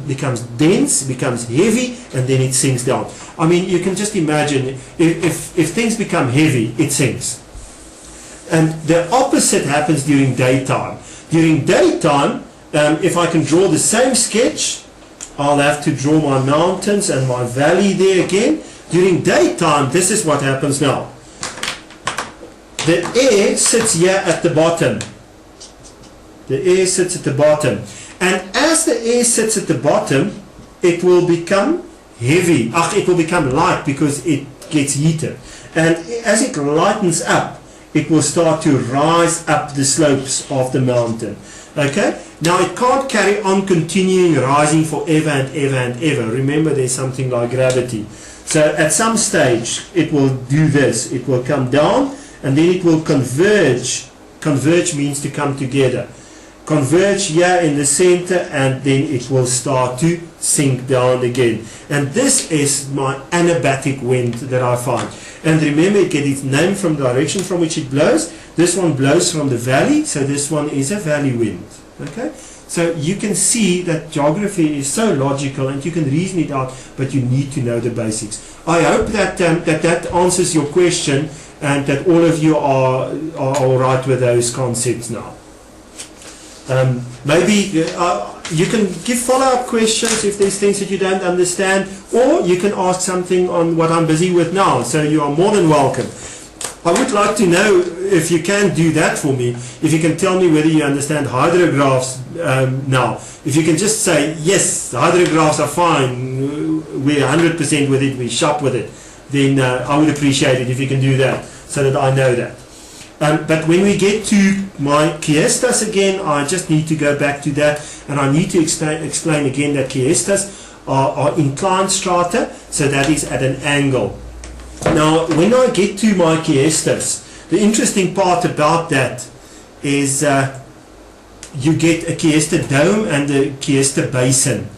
dense, becomes heavy, and then it sinks down. I mean, you can just imagine if things become heavy, it sinks. And the opposite happens during daytime. During daytime, if I can draw the same sketch, I'll have to draw my mountains and my valley there again. During daytime, this is what happens now. The air sits here at the bottom. The air sits at the bottom. And as the air sits at the bottom, it will become heavy. It will become light because it gets heated. And as it lightens up, it will start to rise up the slopes of the mountain. Okay? Now it can't carry on continuing rising forever and ever and ever. Remember, there's something like gravity. So at some stage it will do this. It will come down and then it will converge. Converge means to come together. Converge here in the center, and then it will start to sink down again. And this is my anabatic wind that I find. And remember, it gets its name from the direction from which it blows. This one blows from the valley, so this one is a valley wind. Okay? So you can see that geography is so logical and you can reason it out, but you need to know the basics. I hope that that answers your question, and that all of you are all right with those concepts now. Maybe you can give follow-up questions if there's things that you don't understand, or you can ask something on what I'm busy with now, so you are more than welcome. I would like to know, if you can do that for me, if you can tell me whether you understand hydrographs now. If you can just say, yes, hydrographs are fine, we're 100% with it, we shop with it, then I would appreciate it if you can do that, so that I know that. But when we get to my chiestas again, I just need to go back to that, and I need to explain again that chiestas are inclined strata, so that is at an angle. Now, when I get to my chiestas, the interesting part about that is you get a chiesta dome and a chiesta basin.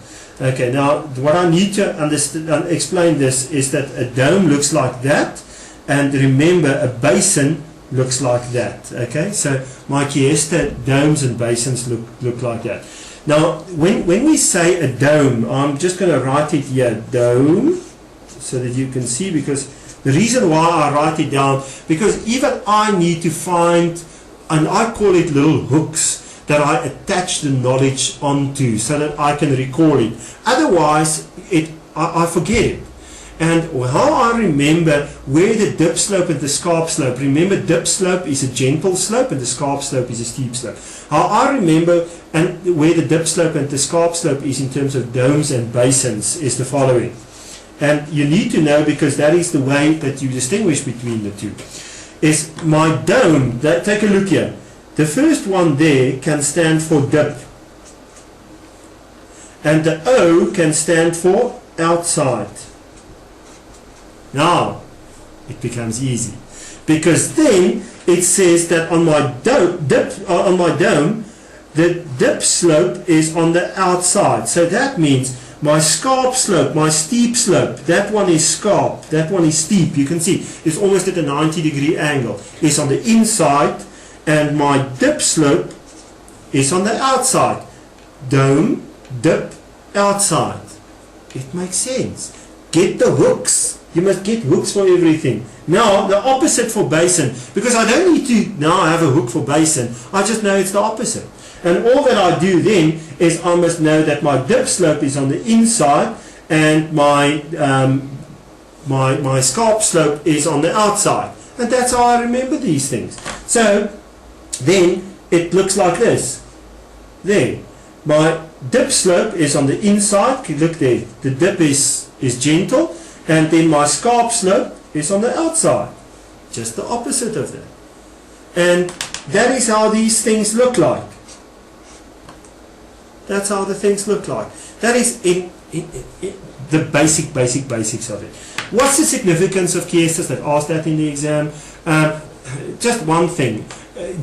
Okay, now what I need to explain this is that a dome looks like that, and remember, a basin looks like that. Okay, so my chiesta domes and basins look like that. Now, when we say a dome, I'm just going to write it here, dome, so that you can see, because the reason why I write it down, because even I need to find, and I call it little hooks that I attach the knowledge onto so that I can recall it. Otherwise, I forget it. And how I remember where the dip slope and the scarp slope, remember dip slope is a gentle slope and the scarp slope is a steep slope. How I remember and where the dip slope and the scarp slope is in terms of domes and basins is the following. And you need to know, because that is the way that you distinguish between the two. Is my dome, take a look here. The first one there can stand for dip. And the O can stand for outside. Now, it becomes easy. Because then it says that on my dome, the dip slope is on the outside. So that means my scarp slope, my steep slope, that one is scarp, that one is steep. You can see it's almost at a 90-degree angle. It's on the inside, and my dip slope is on the outside. Dome, dip, outside. It makes sense. Get the hooks. You must get hooks for everything. Now, the opposite for basin, because I don't need to now have a hook for basin. I just know it's the opposite. And all that I do then is I must know that my dip slope is on the inside and my scarp slope is on the outside. And that's how I remember these things. So then it looks like this. There. My dip slope is on the inside. Look there. The dip is gentle. And then my scarp slope is on the outside. Just the opposite of that. And that is how these things look like. That's how the things look like. That is in the basics of it. What's the significance of cases that asked that in the exam? Just one thing.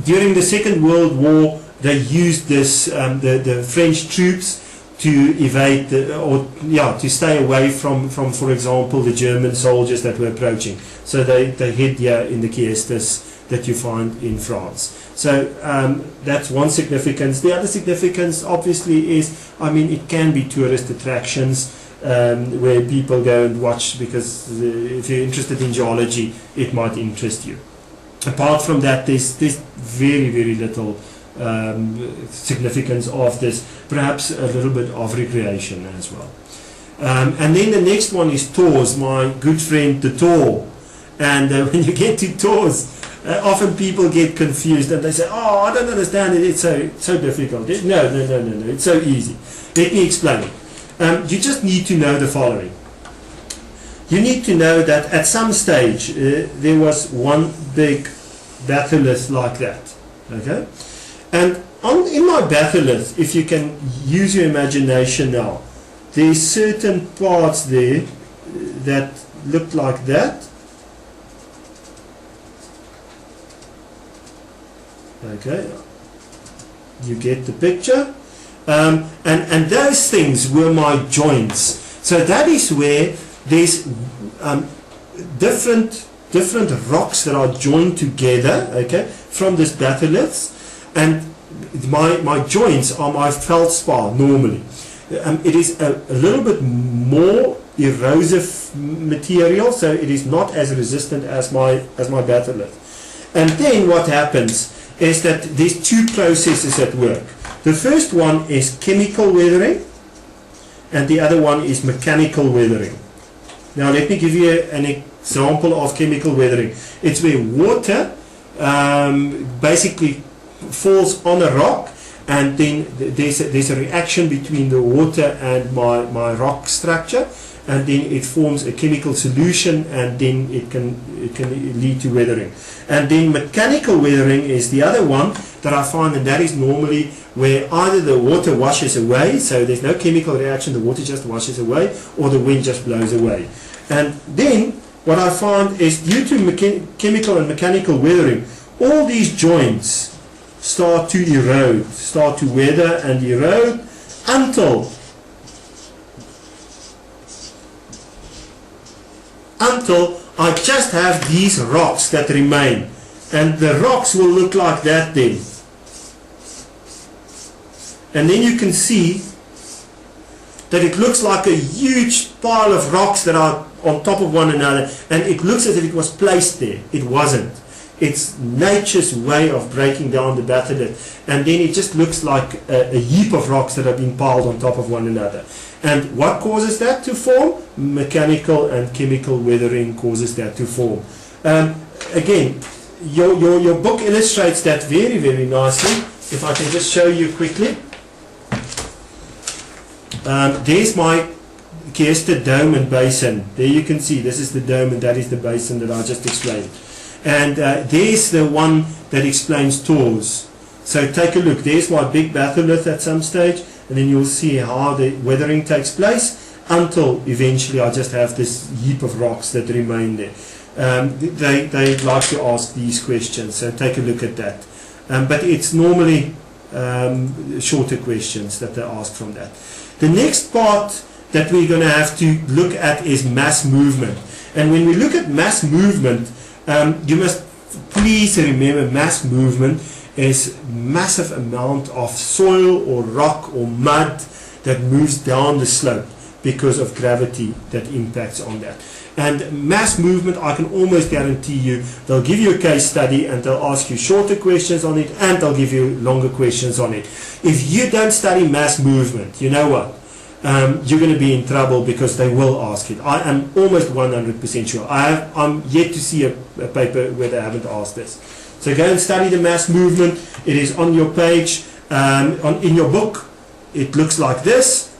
During the Second World War, they used this, the French troops to evade to stay away from, for example, the German soldiers that were approaching. So they hid here in the Kiestas that you find in France. So that's one significance. The other significance obviously is, it can be tourist attractions where people go and watch, because if you're interested in geology, it might interest you. Apart from that, there's very, very little significance of this, perhaps a little bit of recreation as well. And then the next one is tours, my good friend the tour. And when you get to tours, often people get confused and they say, oh, I don't understand it, it's so difficult. No, it's so easy. Let me explain. You just need to know the following. You need to know that at some stage there was one big batholith like that. Okay? And in my batholith, if you can use your imagination now, there's certain parts there that look like that. Okay, you get the picture. And those things were my joints. So that is where there's different rocks that are joined together, okay, from this batholiths. And my joints are my feldspar normally. It is a little bit more erosive material, so it is not as resistant as my batholith. And then what happens is that there's two processes at work. The first one is chemical weathering, and the other one is mechanical weathering. Now let me give you an example of chemical weathering. It's where water basically falls on a rock, and then there's a reaction between the water and my rock structure, and then it forms a chemical solution, and then it can lead to weathering. And then mechanical weathering is the other one that I find, and that is normally where either the water washes away, so there's no chemical reaction, the water just washes away, or the wind just blows away. And then what I find is, due to chemical and mechanical weathering, all these joints start to erode, start to weather and erode until I just have these rocks that remain, and the rocks will look like that then. And then you can see that it looks like a huge pile of rocks that are on top of one another, and it looks as if it was placed there. It wasn't. It's nature's way of breaking down the batholith, and then it just looks like a heap of rocks that have been piled on top of one another. And what causes that to form? Mechanical and chemical weathering causes that to form. Again, your book illustrates that very, very nicely. If I can just show you quickly. There's my Kiesta dome and basin. There you can see, this is the dome and that is the basin that I just explained. And there's the one that explains tours. So take a look. There's my big batholith at some stage, and then you'll see how the weathering takes place until eventually I just have this heap of rocks that remain there. They like to ask these questions, so take a look at that. But it's normally shorter questions that they ask from that. The next part that we're going to have to look at is mass movement. And when we look at mass movement, you must please remember mass movement is massive amount of soil or rock or mud that moves down the slope because of gravity that impacts on that. And mass movement, I can almost guarantee you, they'll give you a case study and they'll ask you shorter questions on it, and they'll give you longer questions on it. If you don't study mass movement, you know what? You're going to be in trouble, because they will ask it. I am almost 100% sure. I'm yet to see a paper where they haven't asked this. So go and study the mass movement. It is on your page, in your book. It looks like this.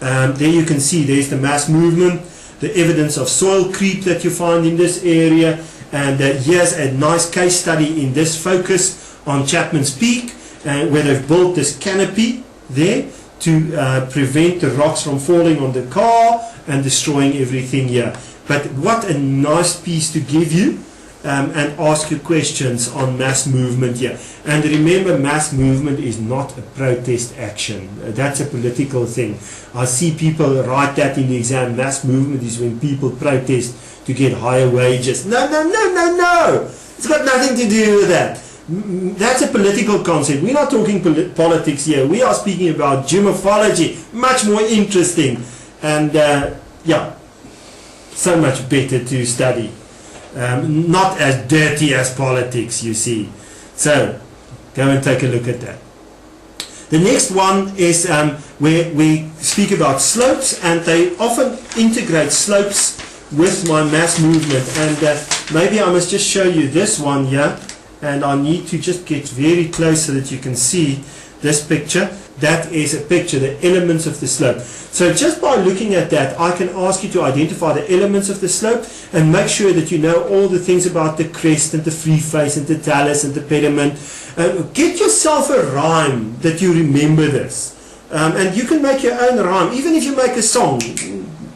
There you can see there's the mass movement, the evidence of soil creep that you find in this area, and here's a nice case study in this focus on Chapman's Peak, where they've built this canopy there to prevent the rocks from falling on the car and destroying everything here. But what a nice piece to give you and ask you questions on mass movement here. And remember, mass movement is not a protest action. That's a political thing. I see people write that in the exam. Mass movement is when people protest to get higher wages. No, no, no, no, no. It's got nothing to do with that. That's a political concept. We're not talking politics here. We are speaking about geomorphology. Much more interesting. And yeah, so much better to study. Not as dirty as politics, you see. So, go and take a look at that. The next one is where we speak about slopes, and they often integrate slopes with my mass movement. And maybe I must just show you this one here, and I need to just get very close so that you can see this picture. That is a picture, the elements of the slope. So just by looking at that, I can ask you to identify the elements of the slope and make sure that you know all the things about the crest and the free face and the talus and the pediment. Get yourself a rhyme that you remember this. And you can make your own rhyme. Even if you make a song,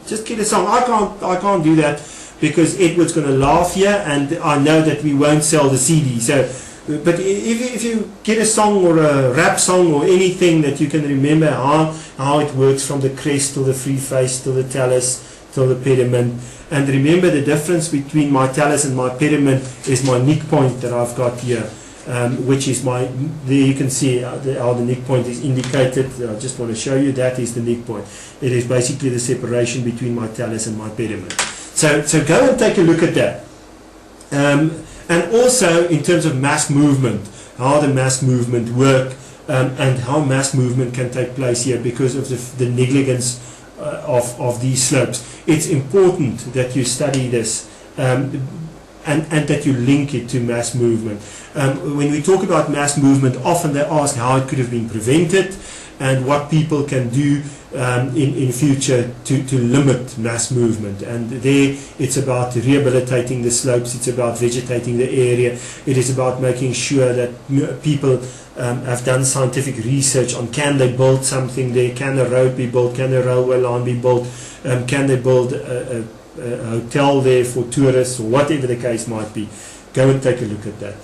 just get a song. I can't do that because Edward's going to laugh here, and I know that we won't sell the CD. So, but if you get a song or a rap song or anything that you can remember how it works, from the crest to the free face to the talus to the pediment. And remember, the difference between my talus and my pediment is my nick point that I've got here, which is there you can see how the nick point is indicated. I just want to show you that is the nick point. It is basically the separation between my talus and my pediment. So go and take a look at that. And also in terms of mass movement, how the mass movement work, and how mass movement can take place here because of the negligence of these slopes. It's important that you study this and that you link it to mass movement. When we talk about mass movement, often they ask how it could have been prevented and what people can do in future to limit mass movement. And there it's about rehabilitating the slopes, it's about vegetating the area, it is about making sure that people have done scientific research on can they build something there, can a road be built, can a railway line be built, can they build a hotel there for tourists, or whatever the case might be. Go and take a look at that.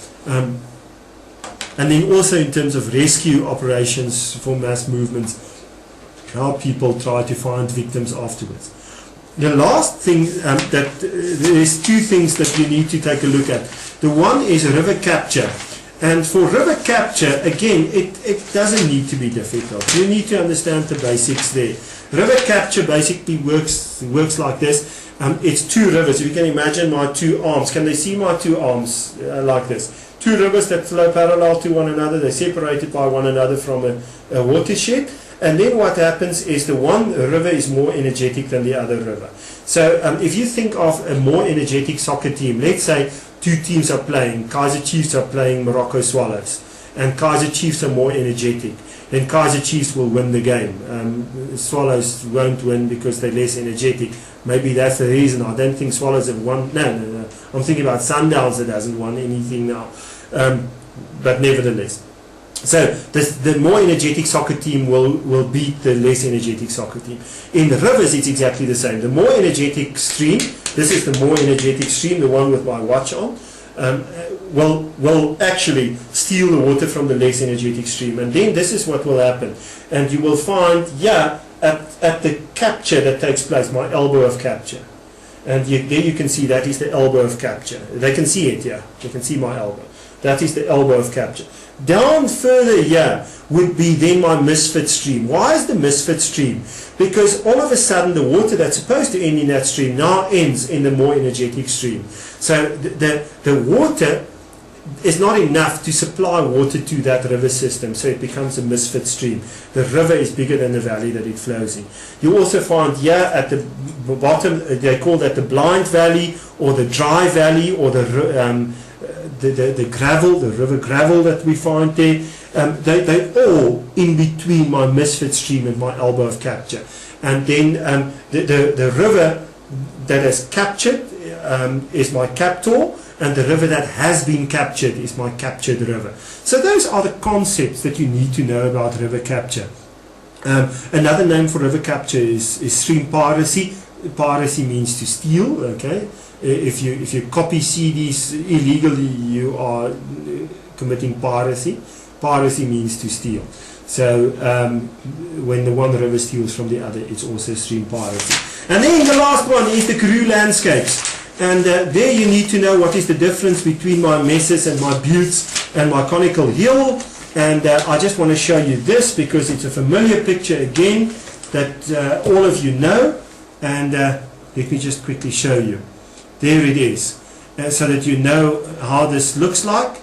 And then also in terms of rescue operations for mass movements, how people try to find victims afterwards. The last thing, there's two things that you need to take a look at. The one is river capture. And for river capture, again, it doesn't need to be difficult. You need to understand the basics there. River capture basically works like this. It's two rivers. If you can imagine my two arms. Can they see my two arms like this? Two rivers that flow parallel to one another. They're separated by one another from a watershed. And then what happens is the one river is more energetic than the other river. So if you think of a more energetic soccer team, let's say two teams are playing. Kaizer Chiefs are playing Morocco Swallows. And Kaizer Chiefs are more energetic. Then Kaizer Chiefs will win the game. Swallows won't win because they're less energetic. Maybe that's the reason. I don't think Swallows have won. No. I'm thinking about Sundowns that hasn't won anything now. But nevertheless. So the more energetic soccer team will beat the less energetic soccer team. In the rivers, it's exactly the same. The more energetic stream, this is the more energetic stream, the one with my watch on, will actually steal the water from the less energetic stream. And then this is what will happen. And you will find, at the capture that takes place, my elbow of capture. And there you can see that is the elbow of capture. They can see it, They can see my elbow. That is the elbow of capture. Down further here would be then my misfit stream. Why is the misfit stream? Because all of a sudden the water that's supposed to end in that stream now ends in the more energetic stream. So the water is not enough to supply water to that river system, so it becomes a misfit stream. The river is bigger than the valley that it flows in. You also find here at the bottom, they call that the blind valley or the dry valley or the gravel, the river gravel that we find there. They all in between my misfit stream and my elbow of capture. And then the river that has captured is my captor, and the river that has been captured is my captured river. So those are the concepts that you need to know about river capture. Another name for river capture is stream piracy. Piracy means to steal, okay? If you copy CDs illegally, you are committing piracy. Piracy means to steal. So when the one river steals from the other, it's also stream piracy. And then the last one is the Karoo landscapes. And there you need to know what is the difference between my mesas and my buttes and my conical hill. And I just want to show you this because it's a familiar picture again that all of you know. And let me just quickly show you. There it is, so that you know how this looks like.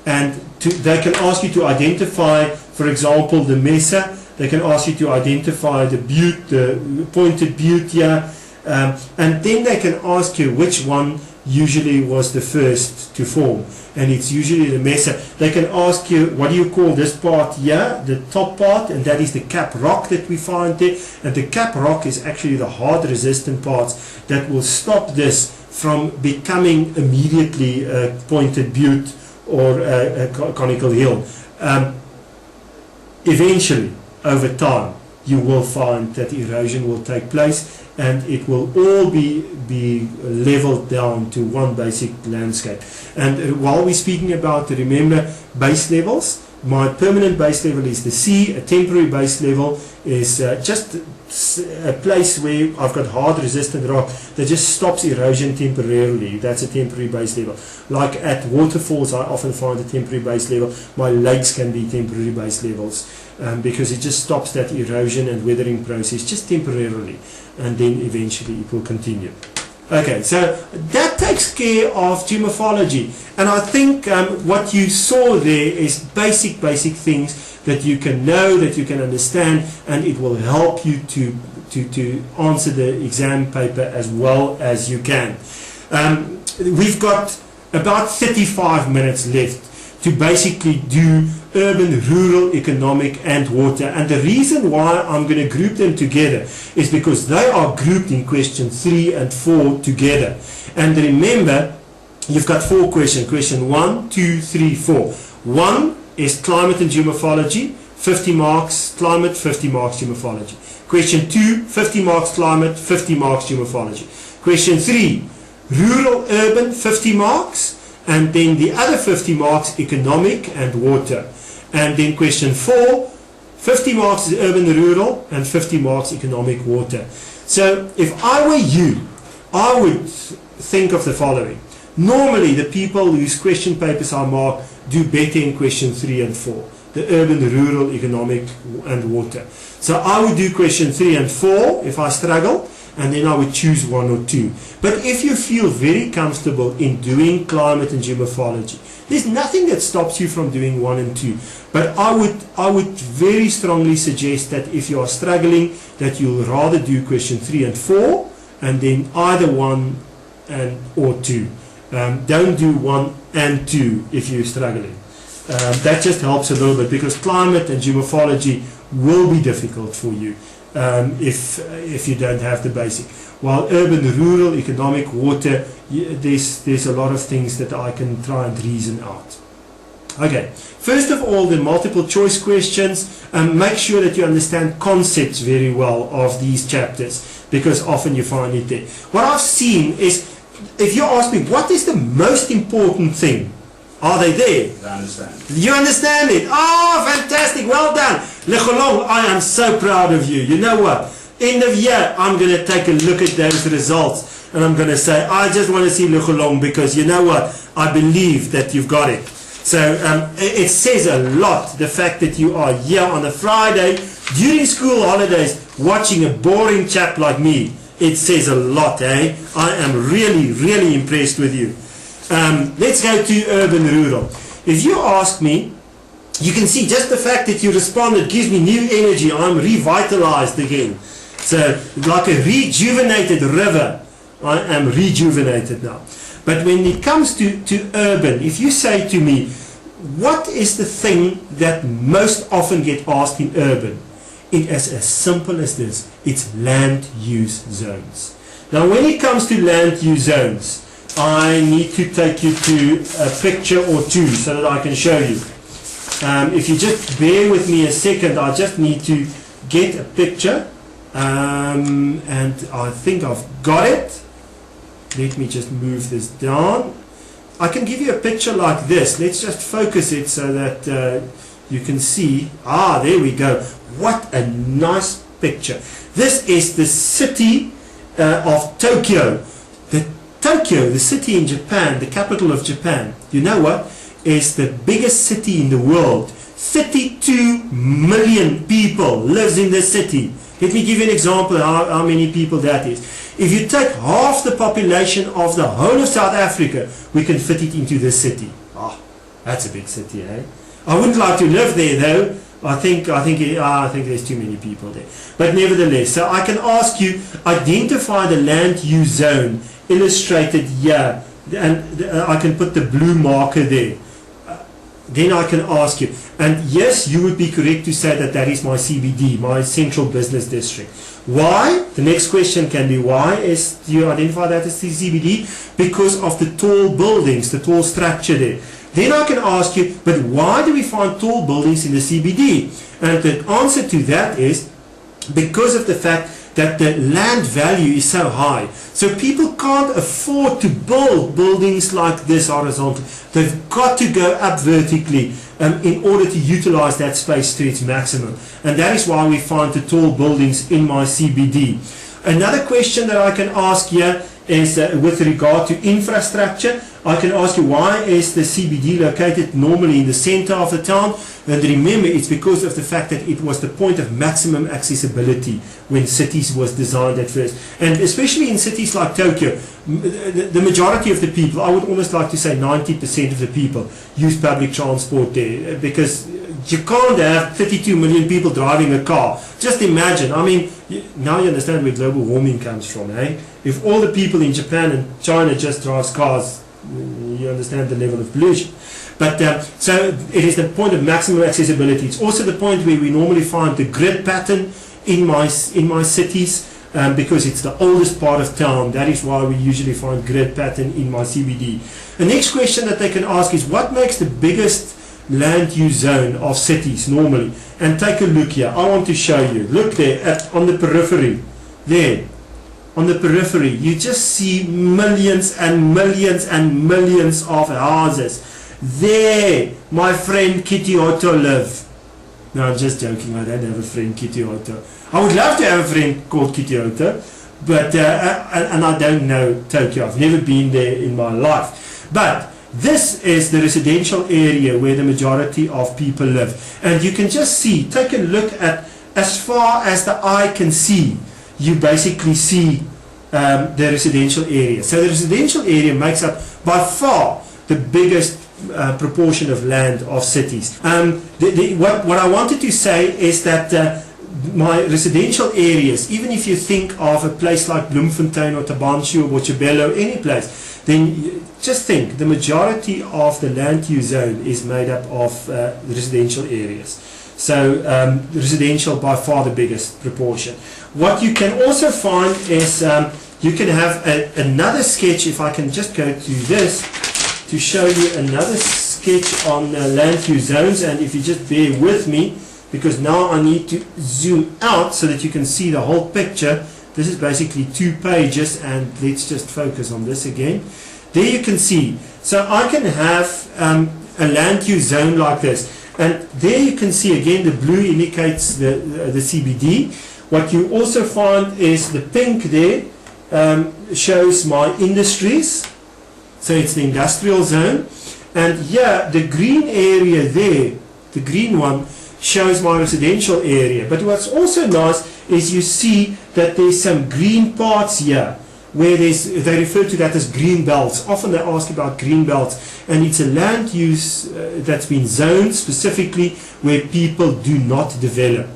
And they can ask you to identify, for example, the mesa. They can ask you to identify the butte, the pointed butte here. And then they can ask you which one usually was the first to form. And it's usually the mesa. They can ask you, what do you call this part here, the top part, and that is the cap rock that we find there. And the cap rock is actually the hard resistant parts that will stop this from becoming immediately a pointed butte or a conical hill. Eventually, over time, you will find that erosion will take place and it will all be leveled down to one basic landscape. And while we're speaking about, remember, base levels, my permanent base level is the sea. A temporary base level is just a place where I've got hard resistant rock that just stops erosion temporarily. That's a temporary base level. Like at waterfalls, I often find a temporary base level. My lakes can be temporary base levels because it just stops that erosion and weathering process just temporarily, and then eventually it will continue. Okay, so that takes care of geomorphology, and I think what you saw there is basic things that you can know, that you can understand, and it will help you to answer the exam paper as well as you can. We've got about 35 minutes left to basically do urban, rural, economic and water. And the reason why I'm going to group them together is because they are grouped in question 3 and 4 together. And remember, you've got 4 questions. Question 1, 2, 3, 4. 1 is climate and geomorphology, 50 marks climate, 50 marks geomorphology. Question 2, 50 marks climate, 50 marks geomorphology. Question 3, rural, urban, 50 marks. And then the other 50 marks, economic and water. And then question 4, 50 marks is urban, rural, and 50 marks economic, water. So if I were you, I would think of the following. Normally the people whose question papers are marked do better in question 3 and 4. The urban, rural, economic, and water. So I would do question 3 and 4 if I struggle, and then I would choose 1 or 2. But if you feel very comfortable in doing climate and geomorphology, there's nothing that stops you from doing 1 and 2. But I would very strongly suggest that if you are struggling, that you'll rather do question 3 and 4, and then either 1 or 2. Don't do 1 and 2 if you're struggling. That just helps a little bit, because climate and geomorphology will be difficult for you if you don't have the basic. While urban, rural, economic, water, there's a lot of things that I can try and reason out. Okay, first of all, the multiple choice questions, make sure that you understand concepts very well of these chapters, because often you find it there. What I've seen is, if you ask me, what is the most important thing? Are they there? I understand. You understand it? Oh, fantastic, well done. Lecholong, I am so proud of you. You know what? End of year, I'm going to take a look at those results, and I'm going to say, I just want to see Lecholong, because you know what? I believe that you've got it. So it says a lot, the fact that you are here on a Friday during school holidays watching a boring chap like me. It says a lot, eh? I am really, really impressed with you. Let's go to urban rural. If you ask me, you can see just the fact that you responded gives me new energy. I'm revitalized again. So like a rejuvenated river, I am rejuvenated now. But when it comes to urban, if you say to me, what is the thing that most often get asked in urban? It is as simple as this. It's land use zones. Now when it comes to land use zones, I need to take you to a picture or two so that I can show you. If you just bear with me a second, I just need to get a picture. And I think I've got it. Let me just move this down. I can give you a picture like this. Let's just focus it so that you can see. Ah, there we go. What a nice picture. This is the city of Tokyo. Tokyo, the city in Japan, the capital of Japan, you know what, is the biggest city in the world. 32 million people lives in the city. Let me give you an example of how many people that is. If you take half the population of the whole of South Africa, we can fit it into this city. Ah, that's a big city, eh? I wouldn't like to live there though. I think there's too many people there. But nevertheless, so I can ask you, identify the land use zone illustrated here, and I can put the blue marker there. Then I can ask you, and yes, you would be correct to say that that is my CBD, my central business district. Why? The next question can be, why is, do you identify that as the CBD? Because of the tall buildings, the tall structure there. Then I can ask you, but why do we find tall buildings in the CBD? And the answer to that is because of the fact that the land value is so high. So people can't afford to build buildings like this horizontal. They've got to go up vertically in order to utilize that space to its maximum. And that is why we find the tall buildings in my CBD. Another question that I can ask here is with regard to infrastructure. I can ask you, why is the CBD located normally in the center of the town? And remember, it's because of the fact that it was the point of maximum accessibility when cities was designed at first. And especially in cities like Tokyo, the majority of the people, I would almost like to say 90% of the people, use public transport there, because you can't have 32 million people driving a car. Just imagine, I mean, now you understand where global warming comes from, eh? If all the people in Japan and China just drive cars, you understand the level of pollution. But so it is the point of maximum accessibility. It's also the point where we normally find the grid pattern in my cities, because it's the oldest part of town. That is why we usually find grid pattern in my CBD. The next question that they can ask is, what makes the biggest land use zone of cities normally? And take a look here. I want to show you. Look there on the periphery. There. On the periphery, you just see millions and millions and millions of houses. There, my friend Kitty Otto live. No, I'm just joking. I don't have a friend Kitty Otto. I would love to have a friend called Kitty Otto, but and I don't know Tokyo. I've never been there in my life. But this is the residential area where the majority of people live. And you can just see, take a look at, as far as the eye can see, you basically see the residential area. So the residential area makes up by far the biggest proportion of land of cities. What I wanted to say is that my residential areas, even if you think of a place like Bloemfontein or Tabanchu or Botshabelo, any place, then just think the majority of the land use zone is made up of residential areas. So residential by far the biggest proportion. What you can also find is you can have another sketch. If I can just go to this to show you another sketch sketch on land use zones, and if you just bear with me, because now I need to zoom out so that you can see the whole picture. This is basically 2 pages, and let's just focus on this again. There you can see, so I can have a land use zone like this, and there you can see again the blue indicates the CBD. What you also find is the pink there shows my industries, so it's the industrial zone, and here the green area there, the green one, shows my residential area. But what's also nice is you see that there's some green parts here where they refer to that as green belts. Often they ask about green belts, and it's a land use that's been zoned specifically where people do not develop.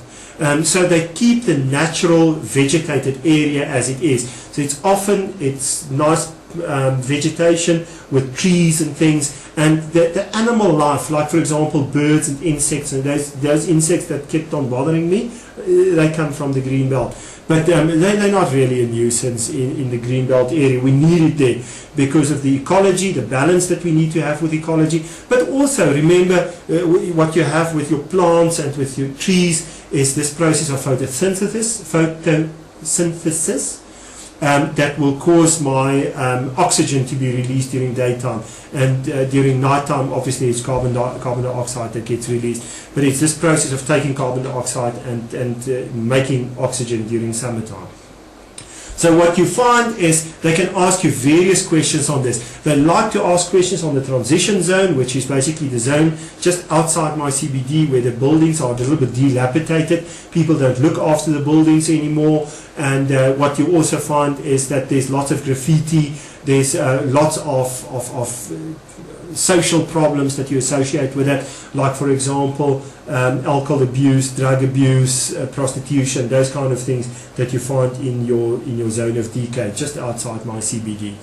So they keep the natural vegetated area as it is. So it's nice vegetation with trees and things, and the animal life, like for example birds and insects, and those insects that kept on bothering me, they come from the green belt. But they're not really a nuisance in the green belt area. We need it there because of the ecology, the balance that we need to have with ecology. But also remember what you have with your plants and with your trees is this process of photosynthesis that will cause my oxygen to be released during daytime, and during nighttime obviously it's carbon dioxide that gets released, but it's this process of taking carbon dioxide and making oxygen during summertime. So what you find is they can ask you various questions on this. They like to ask questions on the transition zone, which is basically the zone just outside my CBD where the buildings are a little bit dilapidated. People don't look after the buildings anymore. And what you also find is that there's lots of graffiti. There's lots of social problems that you associate with that, like for example alcohol abuse, drug abuse, prostitution, those kind of things that you find in your zone of decay just outside my CBD.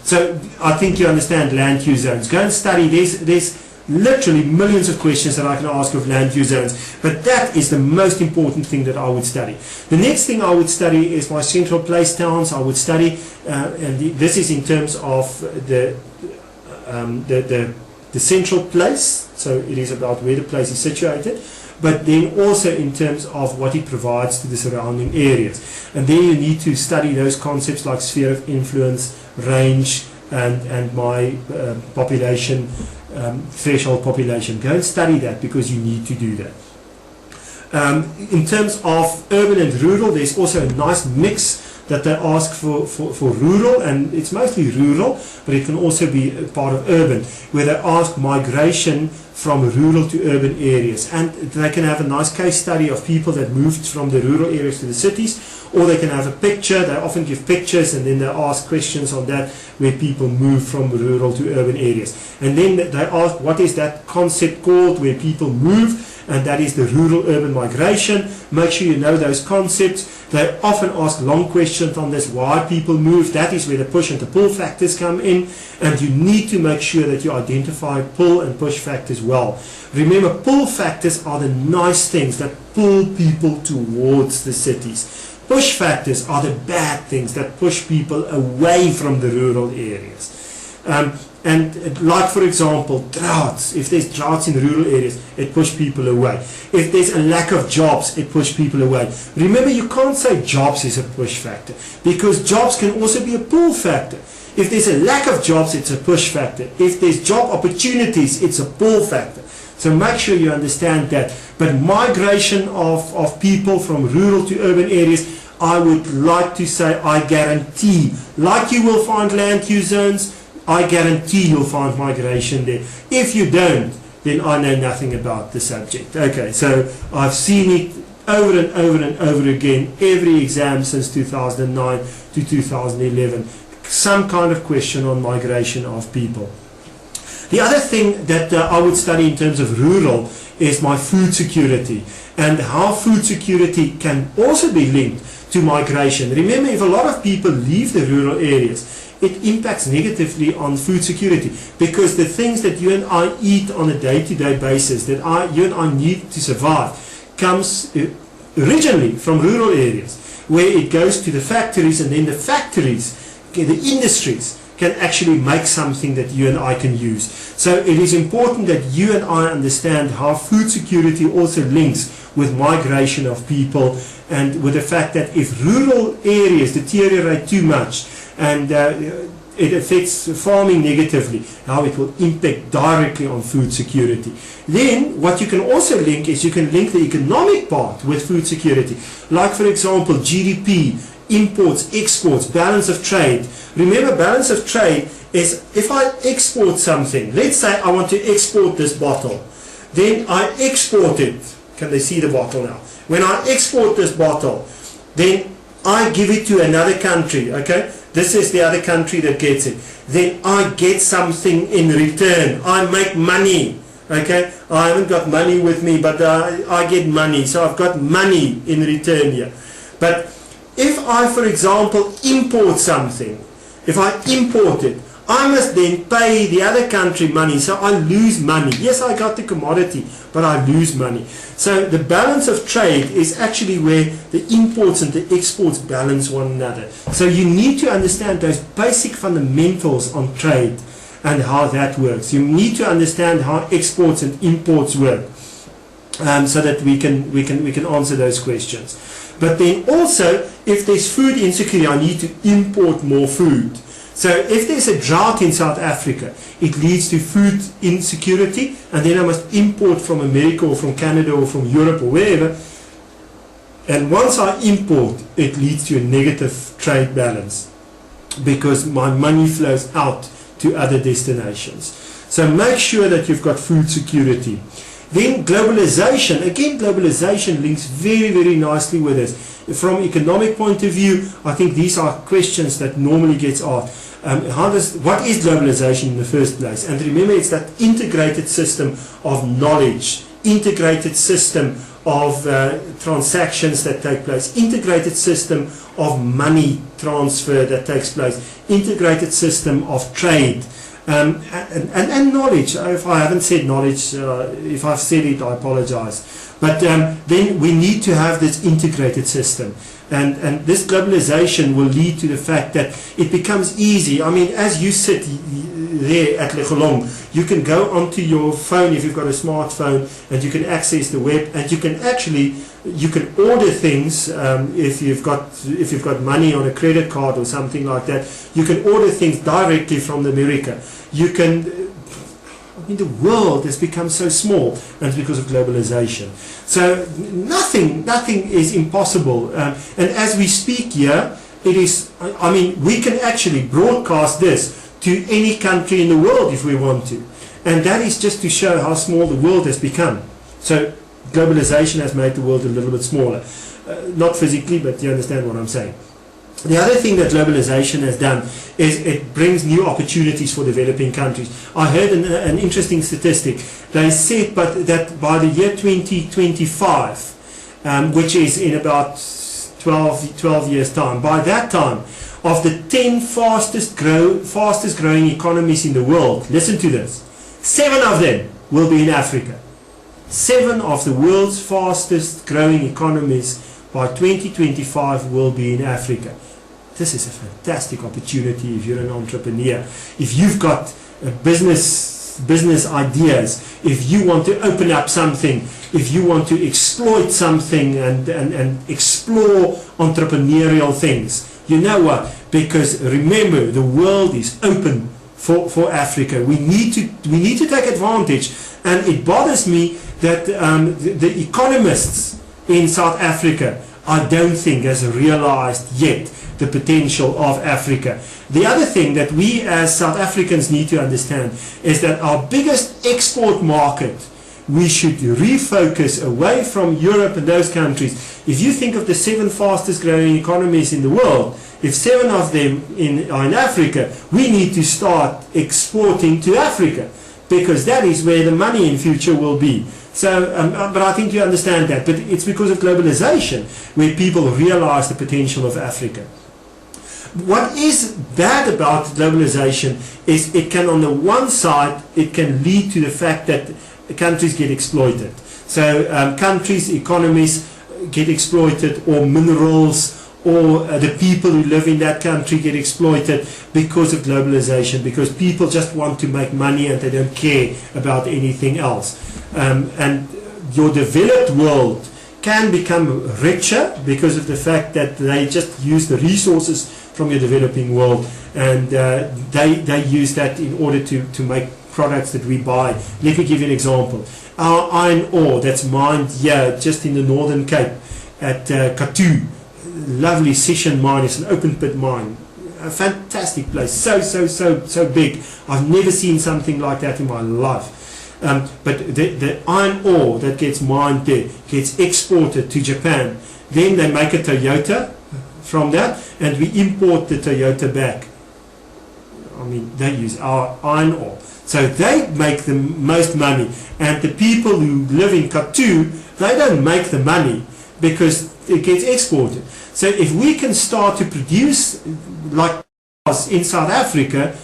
So I think you understand land use zones. Go and study. There's literally millions of questions that I can ask of land use zones, but that is the most important thing that I would study. The next thing I would study is my central place towns. I would study, and this is in terms of the central place, so it is about where the place is situated, but then also in terms of what it provides to the surrounding areas. And then you need to study those concepts like sphere of influence, range, and my population, threshold population. Go and study that because you need to do that. In terms of urban and rural, there's also a nice mix that they ask for rural, and it's mostly rural, but it can also be a part of urban, where they ask migration from rural to urban areas, and they can have a nice case study of people that moved from the rural areas to the cities, or they can have a picture. They often give pictures and then they ask questions on that, where people move from rural to urban areas, and then they ask what is that concept called where people move, and that is the rural-urban migration. Make sure you know those concepts. They often ask long questions on this, why people move. That is where the push and the pull factors come in, and you need to make sure that you identify pull and push factors well. Remember, pull factors are the nice things that pull people towards the cities. Push factors are the bad things that push people away from the rural areas. And like for example, droughts. If there's droughts in rural areas, it pushes people away. If there's a lack of jobs, it pushes people away. Remember, you can't say jobs is a push factor, because jobs can also be a pull factor. If there's a lack of jobs, it's a push factor. If there's job opportunities, it's a pull factor. So make sure you understand that. But migration of people from rural to urban areas, I would like to say, I guarantee, like you will find land use zones, I guarantee you'll find migration there. If you don't, then I know nothing about the subject. Okay, so I've seen it over and over and over again, every exam since 2009 to 2011. Some kind of question on migration of people. The other thing that I would study in terms of rural is my food security, and how food security can also be linked to migration. Remember, if a lot of people leave the rural areas, it impacts negatively on food security, because the things that you and I eat on a day-to-day basis, that you and I need to survive, comes originally from rural areas, where it goes to the factories, and then the factories, the industries, can actually make something that you and I can use. So it is important that you and I understand how food security also links with migration of people, and with the fact that if rural areas deteriorate too much and it affects farming negatively, how it will impact directly on food security. Then what you can also link is you can link the economic part with food security. Like for example, GDP, imports, exports, balance of trade. Remember, balance of trade is if I export something, let's say I want to export this bottle, then I export it. Can they see the bottle now? When I export this bottle, then I give it to another country, okay? This is the other country that gets it. Then I get something in return. I make money, okay? I haven't got money with me, but I get money. So I've got money in return here. But if I, for example, import something, if I import it, I must then pay the other country money, so I lose money. Yes, I got the commodity, but I lose money. So the balance of trade is actually where the imports and the exports balance one another. So you need to understand those basic fundamentals on trade and how that works. You need to understand how exports and imports work, so that we can answer those questions. But then also, if there's food insecurity, I need to import more food. So if there's a drought in South Africa, it leads to food insecurity, and then I must import from America or from Canada or from Europe or wherever. And once I import, it leads to a negative trade balance because my money flows out to other destinations. So make sure that you've got food security. Then globalization, again globalization links very, very nicely with this. From economic point of view, I think these are questions that normally gets asked. What is globalization in the first place? And remember, it's that integrated system of knowledge, integrated system of transactions that take place, integrated system of money transfer that takes place, integrated system of trade. And knowledge. If I haven't said knowledge, if I've said it, I apologize. But then we need to have this integrated system. And this globalization will lead to the fact that it becomes easy. I mean, as you sit there at Lecholong, you can go onto your phone if you've got a smartphone, and you can access the web, and you can actually order things if you've got money on a credit card or something like that. You can order things directly from America. You can. I mean, the world has become so small, and it's because of globalization. So nothing is impossible. And as we speak here, it is. I mean, we can actually broadcast this to any country in the world if we want to, and that is just to show how small the world has become. So globalization has made the world a little bit smaller, not physically, but you understand what I'm saying. The other thing that globalization has done is it brings new opportunities for developing countries. I heard an interesting statistic. They said that by the year 2025, which is in about 12 years' time, by that time, of the 10 fastest growing economies in the world, listen to this, 7 of them will be in Africa. 7 of the world's fastest growing economies by 2025 will be in Africa. This is a fantastic opportunity if you're an entrepreneur. If you've got business ideas, if you want to open up something, if you want to exploit something and explore entrepreneurial things, you know what? Because remember, the world is open for Africa. We need to take advantage, and it bothers me that the economists in South Africa, I don't think has realized yet the potential of Africa. The other thing that we as South Africans need to understand is that our biggest export market, we should refocus away from Europe and those countries. If you think of the 7 fastest growing economies in the world, if 7 of them are in Africa, we need to start exporting to Africa, because that is where the money in future will be. So, but I think you understand that. But it's because of globalization where people realize the potential of Africa. What is bad about globalization is it can, on the one side, it can lead to the fact that countries get exploited. So countries, economies get exploited, or minerals, or the people who live in that country get exploited because of globalization, because people just want to make money and they don't care about anything else. And your developed world can become richer because of the fact that they just use the resources from your developing world, and they use that in order to make products that we buy. Let me give you an example. Our iron ore that's mined here just in the Northern Cape at Kathu, lovely Sishen mine. It's an open pit mine, a fantastic place, so big. I've never seen something like that in my life. But the iron ore that gets mined there gets exported to Japan. Then they make a Toyota from that, and we import the Toyota back. I mean, they use our iron ore. So they make the most money. And the people who live in Kathu, they don't make the money because it gets exported. So if we can start to produce like us in South Africa,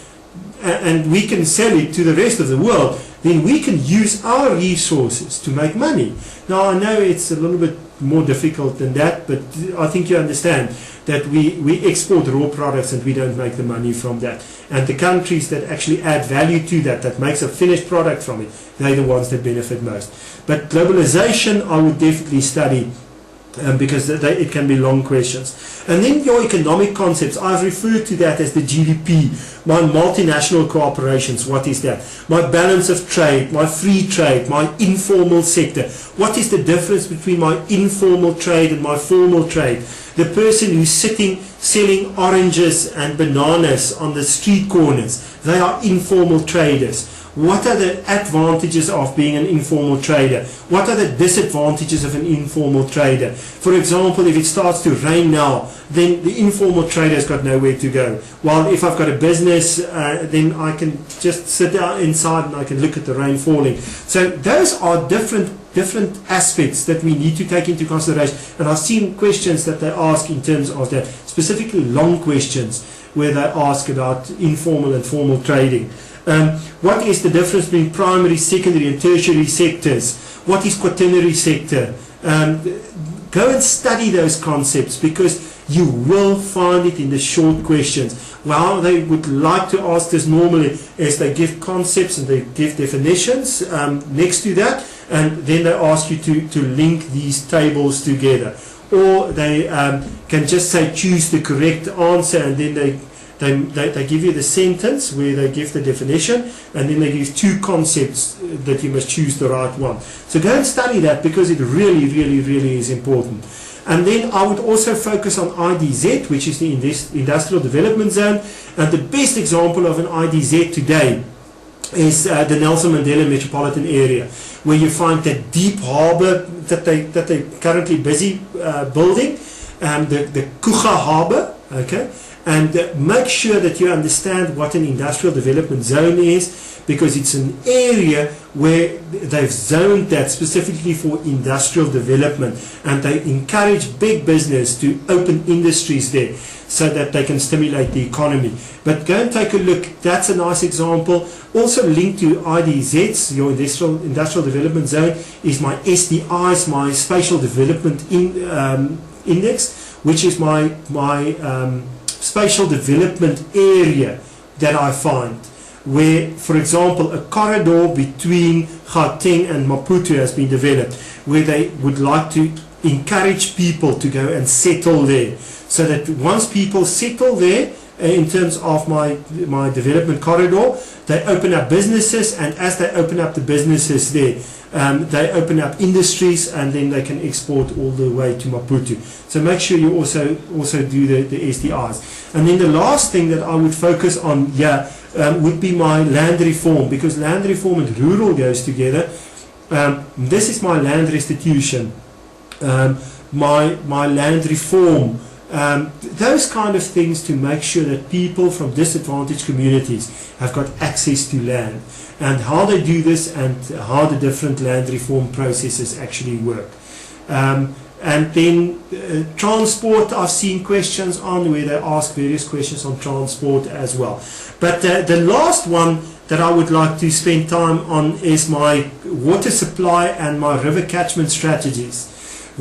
and we can sell it to the rest of the world, then we can use our resources to make money. Now, I know it's a little bit more difficult than that, but I think you understand that we export raw products and we don't make the money from that. And the countries that actually add value to that makes a finished product from it, they're the ones that benefit most. But globalization, I would definitely study, because it can be long questions. And then your economic concepts, I've referred to that as the GDP, my multinational corporations, what is that? My balance of trade, my free trade, my informal sector. What is the difference between my informal trade and my formal trade? The person who's sitting selling oranges and bananas on the street corners, they are informal traders. What are the advantages of being an informal trader? What are the disadvantages of an informal trader? For example, if it starts to rain now, then the informal trader has got nowhere to go. While if I've got a business, then I can just sit down inside and I can look at the rain falling. So those are different aspects that we need to take into consideration. And I've seen questions that they ask in terms of that, specifically long questions where they ask about informal and formal trading. What is the difference between primary, secondary and tertiary sectors? What is quaternary sector? Go and study those concepts, because you will find it in the short questions. Well, they would like to ask this normally is they give concepts and they give definitions next to that, and then they ask you to link these tables together. Or they can just say choose the correct answer, and then they give you the sentence where they give the definition, and then they give two concepts that you must choose the right one. So go and study that, because it really is important. And then I would also focus on IDZ, which is the Industrial Development Zone. And the best example of an IDZ today is the Nelson Mandela Metropolitan Area, where you find that deep harbour that they're currently busy building, the Kuga Harbour, okay? And make sure that you understand what an industrial development zone is, because it's an area where they've zoned that specifically for industrial development, and they encourage big business to open industries there so that they can stimulate the economy. But go and take a look. That's a nice example. Also linked to IDZs, your industrial development zone, is my SDIs, my spatial development index, which is my spatial development area that I find, where, for example, a corridor between Gauteng and Maputo has been developed, where they would like to encourage people to go and settle there, so that once people settle there, in terms of my development corridor, they open up businesses, and as they open up the businesses there, they open up industries, and then they can export all the way to Maputo. So make sure you also do the SDIs. And then the last thing that I would focus on here would be my land reform, because land reform and rural goes together. This is my land restitution, my land reform. Those kind of things, to make sure that people from disadvantaged communities have got access to land, and how they do this, and how the different land reform processes actually work. And then transport, I've seen questions on where they ask various questions on transport as well. But the last one that I would like to spend time on is my water supply and my river catchment strategies.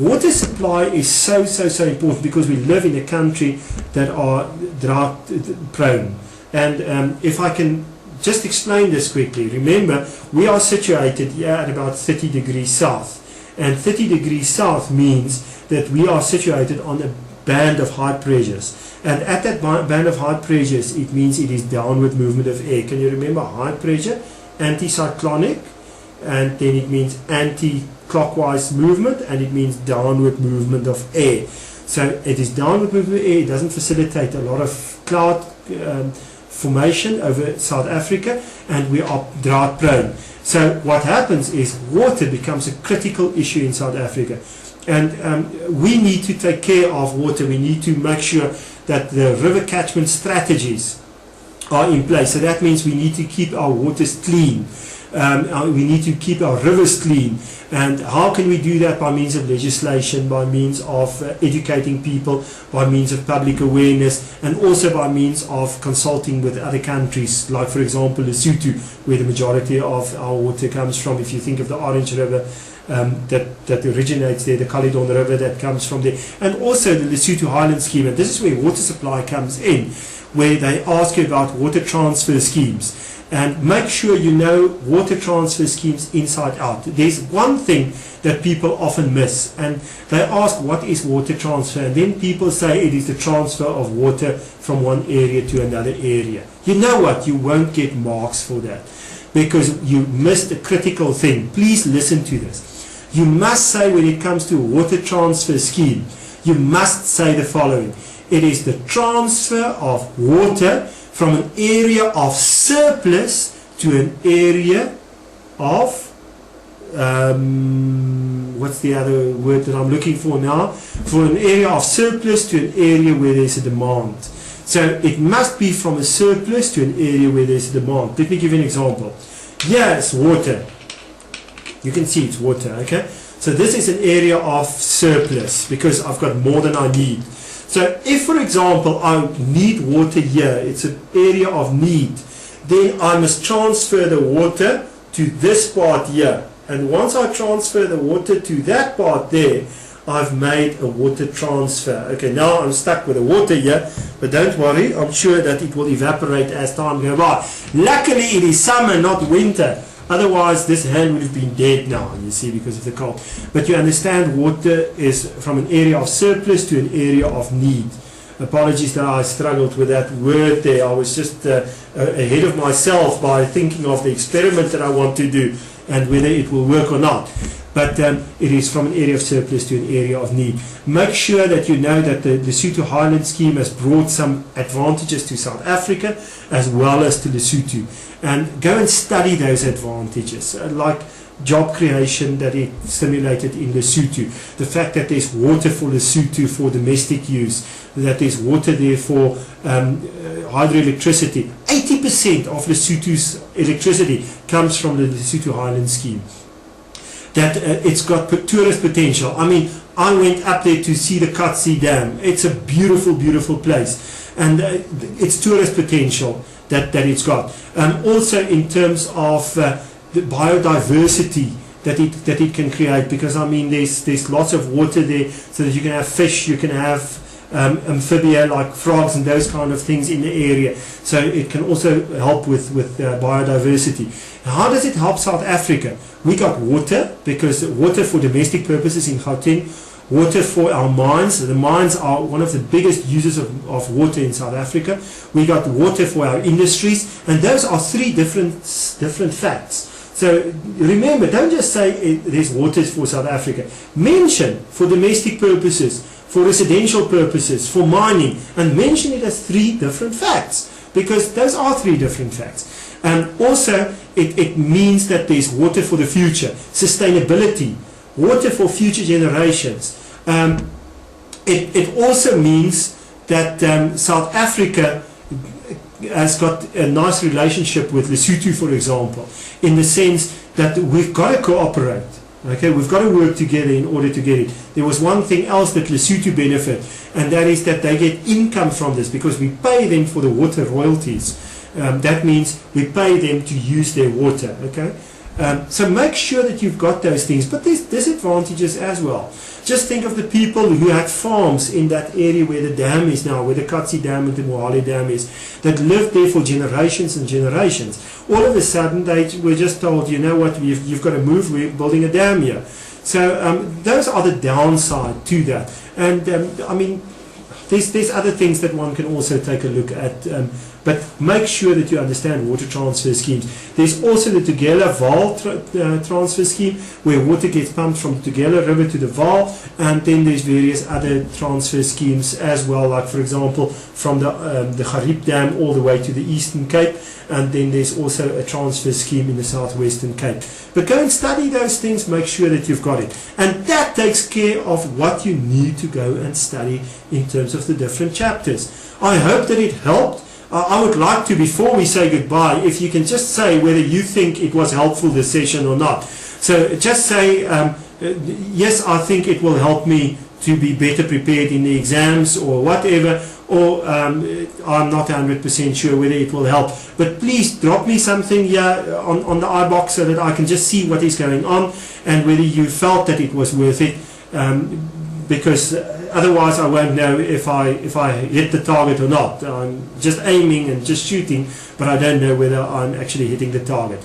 Water supply is so important because we live in a country that are drought prone. And if I can just explain this quickly, remember we are situated here at about 30 degrees south, and 30 degrees south means that we are situated on a band of high pressures, and at that band of high pressures it means it is downward movement of air. Can you remember high pressure, anticyclonic, and then it means anti-clockwise movement, and it means downward movement of air. So it is downward movement of air. It doesn't facilitate a lot of cloud formation over South Africa, and we are drought prone. So what happens is water becomes a critical issue in South Africa, and we need to take care of water. We need to make sure that the river catchment strategies are in place. So that means we need to keep our waters clean. We need to keep our rivers clean. And how can we do that? By means of legislation, by means of educating people, by means of public awareness, and also by means of consulting with other countries, like for example Lesotho, where the majority of our water comes from. If you think of the Orange River that originates there, the Caledon River that comes from there, and also the Lesotho Highland Scheme. And this is where water supply comes in, where they ask you about water transfer schemes. And make sure you know water transfer schemes inside out. There's one thing that people often miss, and they ask what is water transfer, and then people say it is the transfer of water from one area to another area. You know what? You won't get marks for that because you missed a critical thing. Please listen to this. You must say, when it comes to a water transfer scheme, you must say the following: it is the transfer of water from an area of surplus to an area of, what's the other word that I'm looking for now? For an area of surplus to an area where there's a demand. So it must be from a surplus to an area where there's a demand. Let me give you an example. Here is water. You can see it's water, okay? So this is an area of surplus because I've got more than I need. So if, for example, I need water here, it's an area of need, then I must transfer the water to this part here. And once I transfer the water to that part there, I've made a water transfer. Okay, now I'm stuck with the water here, but don't worry, I'm sure that it will evaporate as time goes by. Luckily, it is summer, not winter. Otherwise, this hand would have been dead now, you see, because of the cold. But you understand, water is from an area of surplus to an area of need. Apologies that I struggled with that word there. I was just ahead of myself by thinking of the experiment that I want to do and whether it will work or not. But it is from an area of surplus to an area of need. Make sure that you know that the Lesotho Highland Scheme has brought some advantages to South Africa as well as to Lesotho. And go and study those advantages, like job creation that it stimulated in Lesotho, the fact that there's water for Lesotho for domestic use, that there's water there for hydroelectricity. 80% of Lesotho's electricity comes from the Lesotho Highland Scheme. That it's got tourist potential. I mean, I went up there to see the Katsi Dam. It's a beautiful, beautiful place, and it's tourist potential that it's got. Also in terms of the biodiversity that it can create, because I mean there's lots of water there, so that you can have fish, you can have amphibia like frogs and those kind of things in the area. So it can also help with biodiversity. How does it help South Africa? We got water, because water for domestic purposes in Gauteng, water for our mines. The mines are one of the biggest users of water in South Africa. We got water for our industries, and those are three different facts. So remember, don't just say there's water for South Africa. Mention for domestic purposes, for residential purposes, for mining, and mention it as three different facts, because those are three different facts. And also it means that there's water for the future, sustainability, water for future generations. It also means that South Africa has got a nice relationship with Lesotho, for example, in the sense that we've got to cooperate. Okay, we've got to work together in order to get it. There was one thing else that Lesotho benefit, and that is that they get income from this, because we pay them for the water royalties. That means we pay them to use their water. Okay, So make sure that you've got those things. But there's disadvantages as well. Just think of the people who had farms in that area where the dam is now, where the Katsi Dam and the Mohale Dam is, that lived there for generations and generations. All of a sudden they were just told, you know what, you've got to move, we're building a dam here. So those are the downside to that. And I mean, there's other things that one can also take a look at, but make sure that you understand water transfer schemes. There's also the Tugela Vaal transfer scheme, where water gets pumped from Tugela River to the Vaal, and then there's various other transfer schemes as well, like for example from the Gariep Dam all the way to the Eastern Cape, and then there's also a transfer scheme in the Southwestern Cape. But go and study those things, make sure that you've got it. And that takes care of what you need to go and study in terms of the different chapters. I hope that it helped. I would like to, before we say goodbye, if you can just say whether you think it was helpful, this session, or not. So just say, yes, I think it will help me to be better prepared in the exams or whatever, or I'm not 100% sure whether it will help. But please drop me something here on the iBox so that I can just see what is going on and whether you felt that it was worth it, because otherwise I won't know if I hit the target or not. I'm just aiming and just shooting, but I don't know whether I'm actually hitting the target.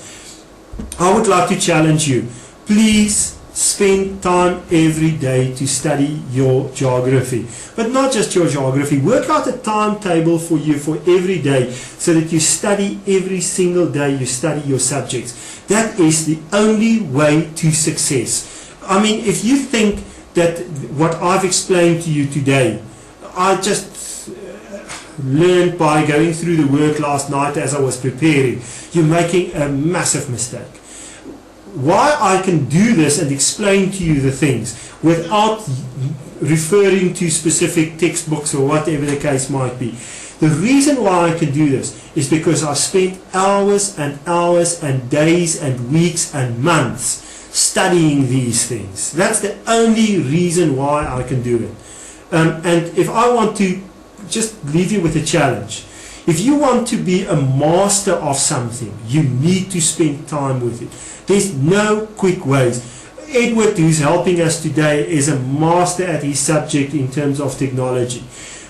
I would like to challenge you. Please spend time every day to study your geography. But not just your geography. Work out a timetable for you for every day so that you study every single day, you study your subjects. That is the only way to success. I mean, if you think that what I've explained to you today, I just learned by going through the work last night as I was preparing, you're making a massive mistake. Why I can do this and explain to you the things without referring to specific textbooks or whatever the case might be. The reason why I can do this is because I've spent hours and hours and days and weeks and months studying these things. That's the only reason why I can do it. And if I want to just leave you with a challenge, if you want to be a master of something, you need to spend time with it. There's no quick ways. Edward, who's helping us today, is a master at his subject in terms of technology.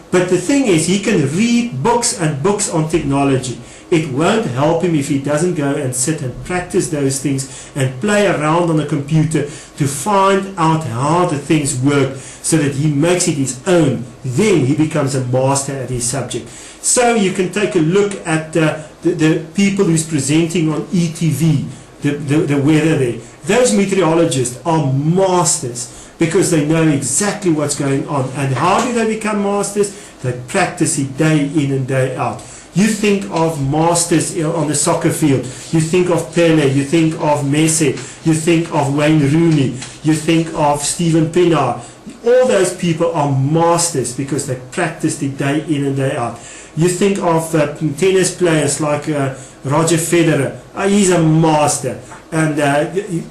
But the thing is, he can read books and books on technology. It won't help him if he doesn't go and sit and practice those things and play around on a computer to find out how the things work so that he makes it his own. Then he becomes a master at his subject. So you can take a look at the people who's presenting on ETV, the weather there. Those meteorologists are masters because they know exactly what's going on. And how do they become masters? They practice it day in and day out. You think of masters on the soccer field. You think of Pele. You think of Messi. You think of Wayne Rooney. You think of Steven Pienaar. All those people are masters because they practice it day in and day out. You think of tennis players like Roger Federer. He's a master, and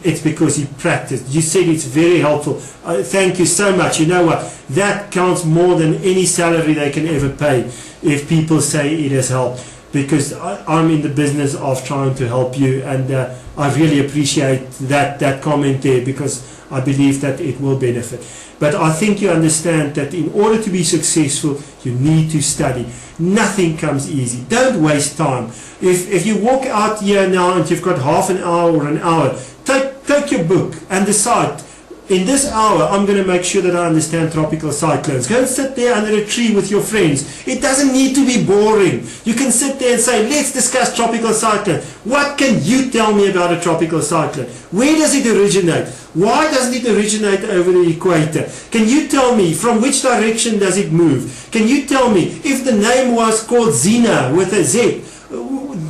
it's because he practiced. You said it's very helpful. Thank you so much. You know what? That counts more than any salary they can ever pay if people say it has helped, because I'm in the business of trying to help you, and I really appreciate that comment there, because I believe that it will benefit. But I think you understand that in order to be successful, you need to study. Nothing comes easy. Don't waste time. If you walk out here now and you've got half an hour or an hour, take your book and decide, in this hour, I'm going to make sure that I understand tropical cyclones. Go and sit there under a tree with your friends. It doesn't need to be boring. You can sit there and say, let's discuss tropical cyclone. What can you tell me about a tropical cyclone? Where does it originate? Why doesn't it originate over the equator? Can you tell me from which direction does it move? Can you tell me if the name was called Zena with a Z,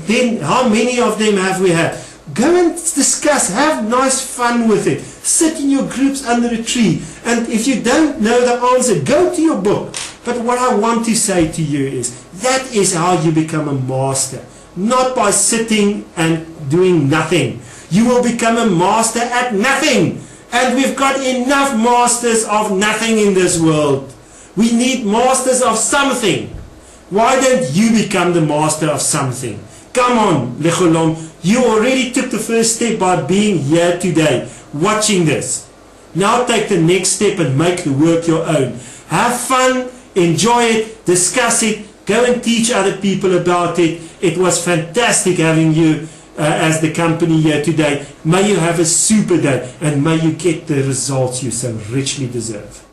then how many of them have we had? Go and discuss, have nice fun with it. Sit in your groups under a tree, and if you don't know the answer, go to your book. But what I want to say to you is, that is how you become a master. Not by sitting and doing nothing. You will become a master at nothing. And we've got enough masters of nothing in this world. We need masters of something. Why don't you become the master of something? Come on, Lecholong, you already took the first step by being here today, watching this. Now take the next step and make the work your own. Have fun, enjoy it, discuss it, go and teach other people about it. It was fantastic having you as the company here today. May you have a super day and may you get the results you so richly deserve.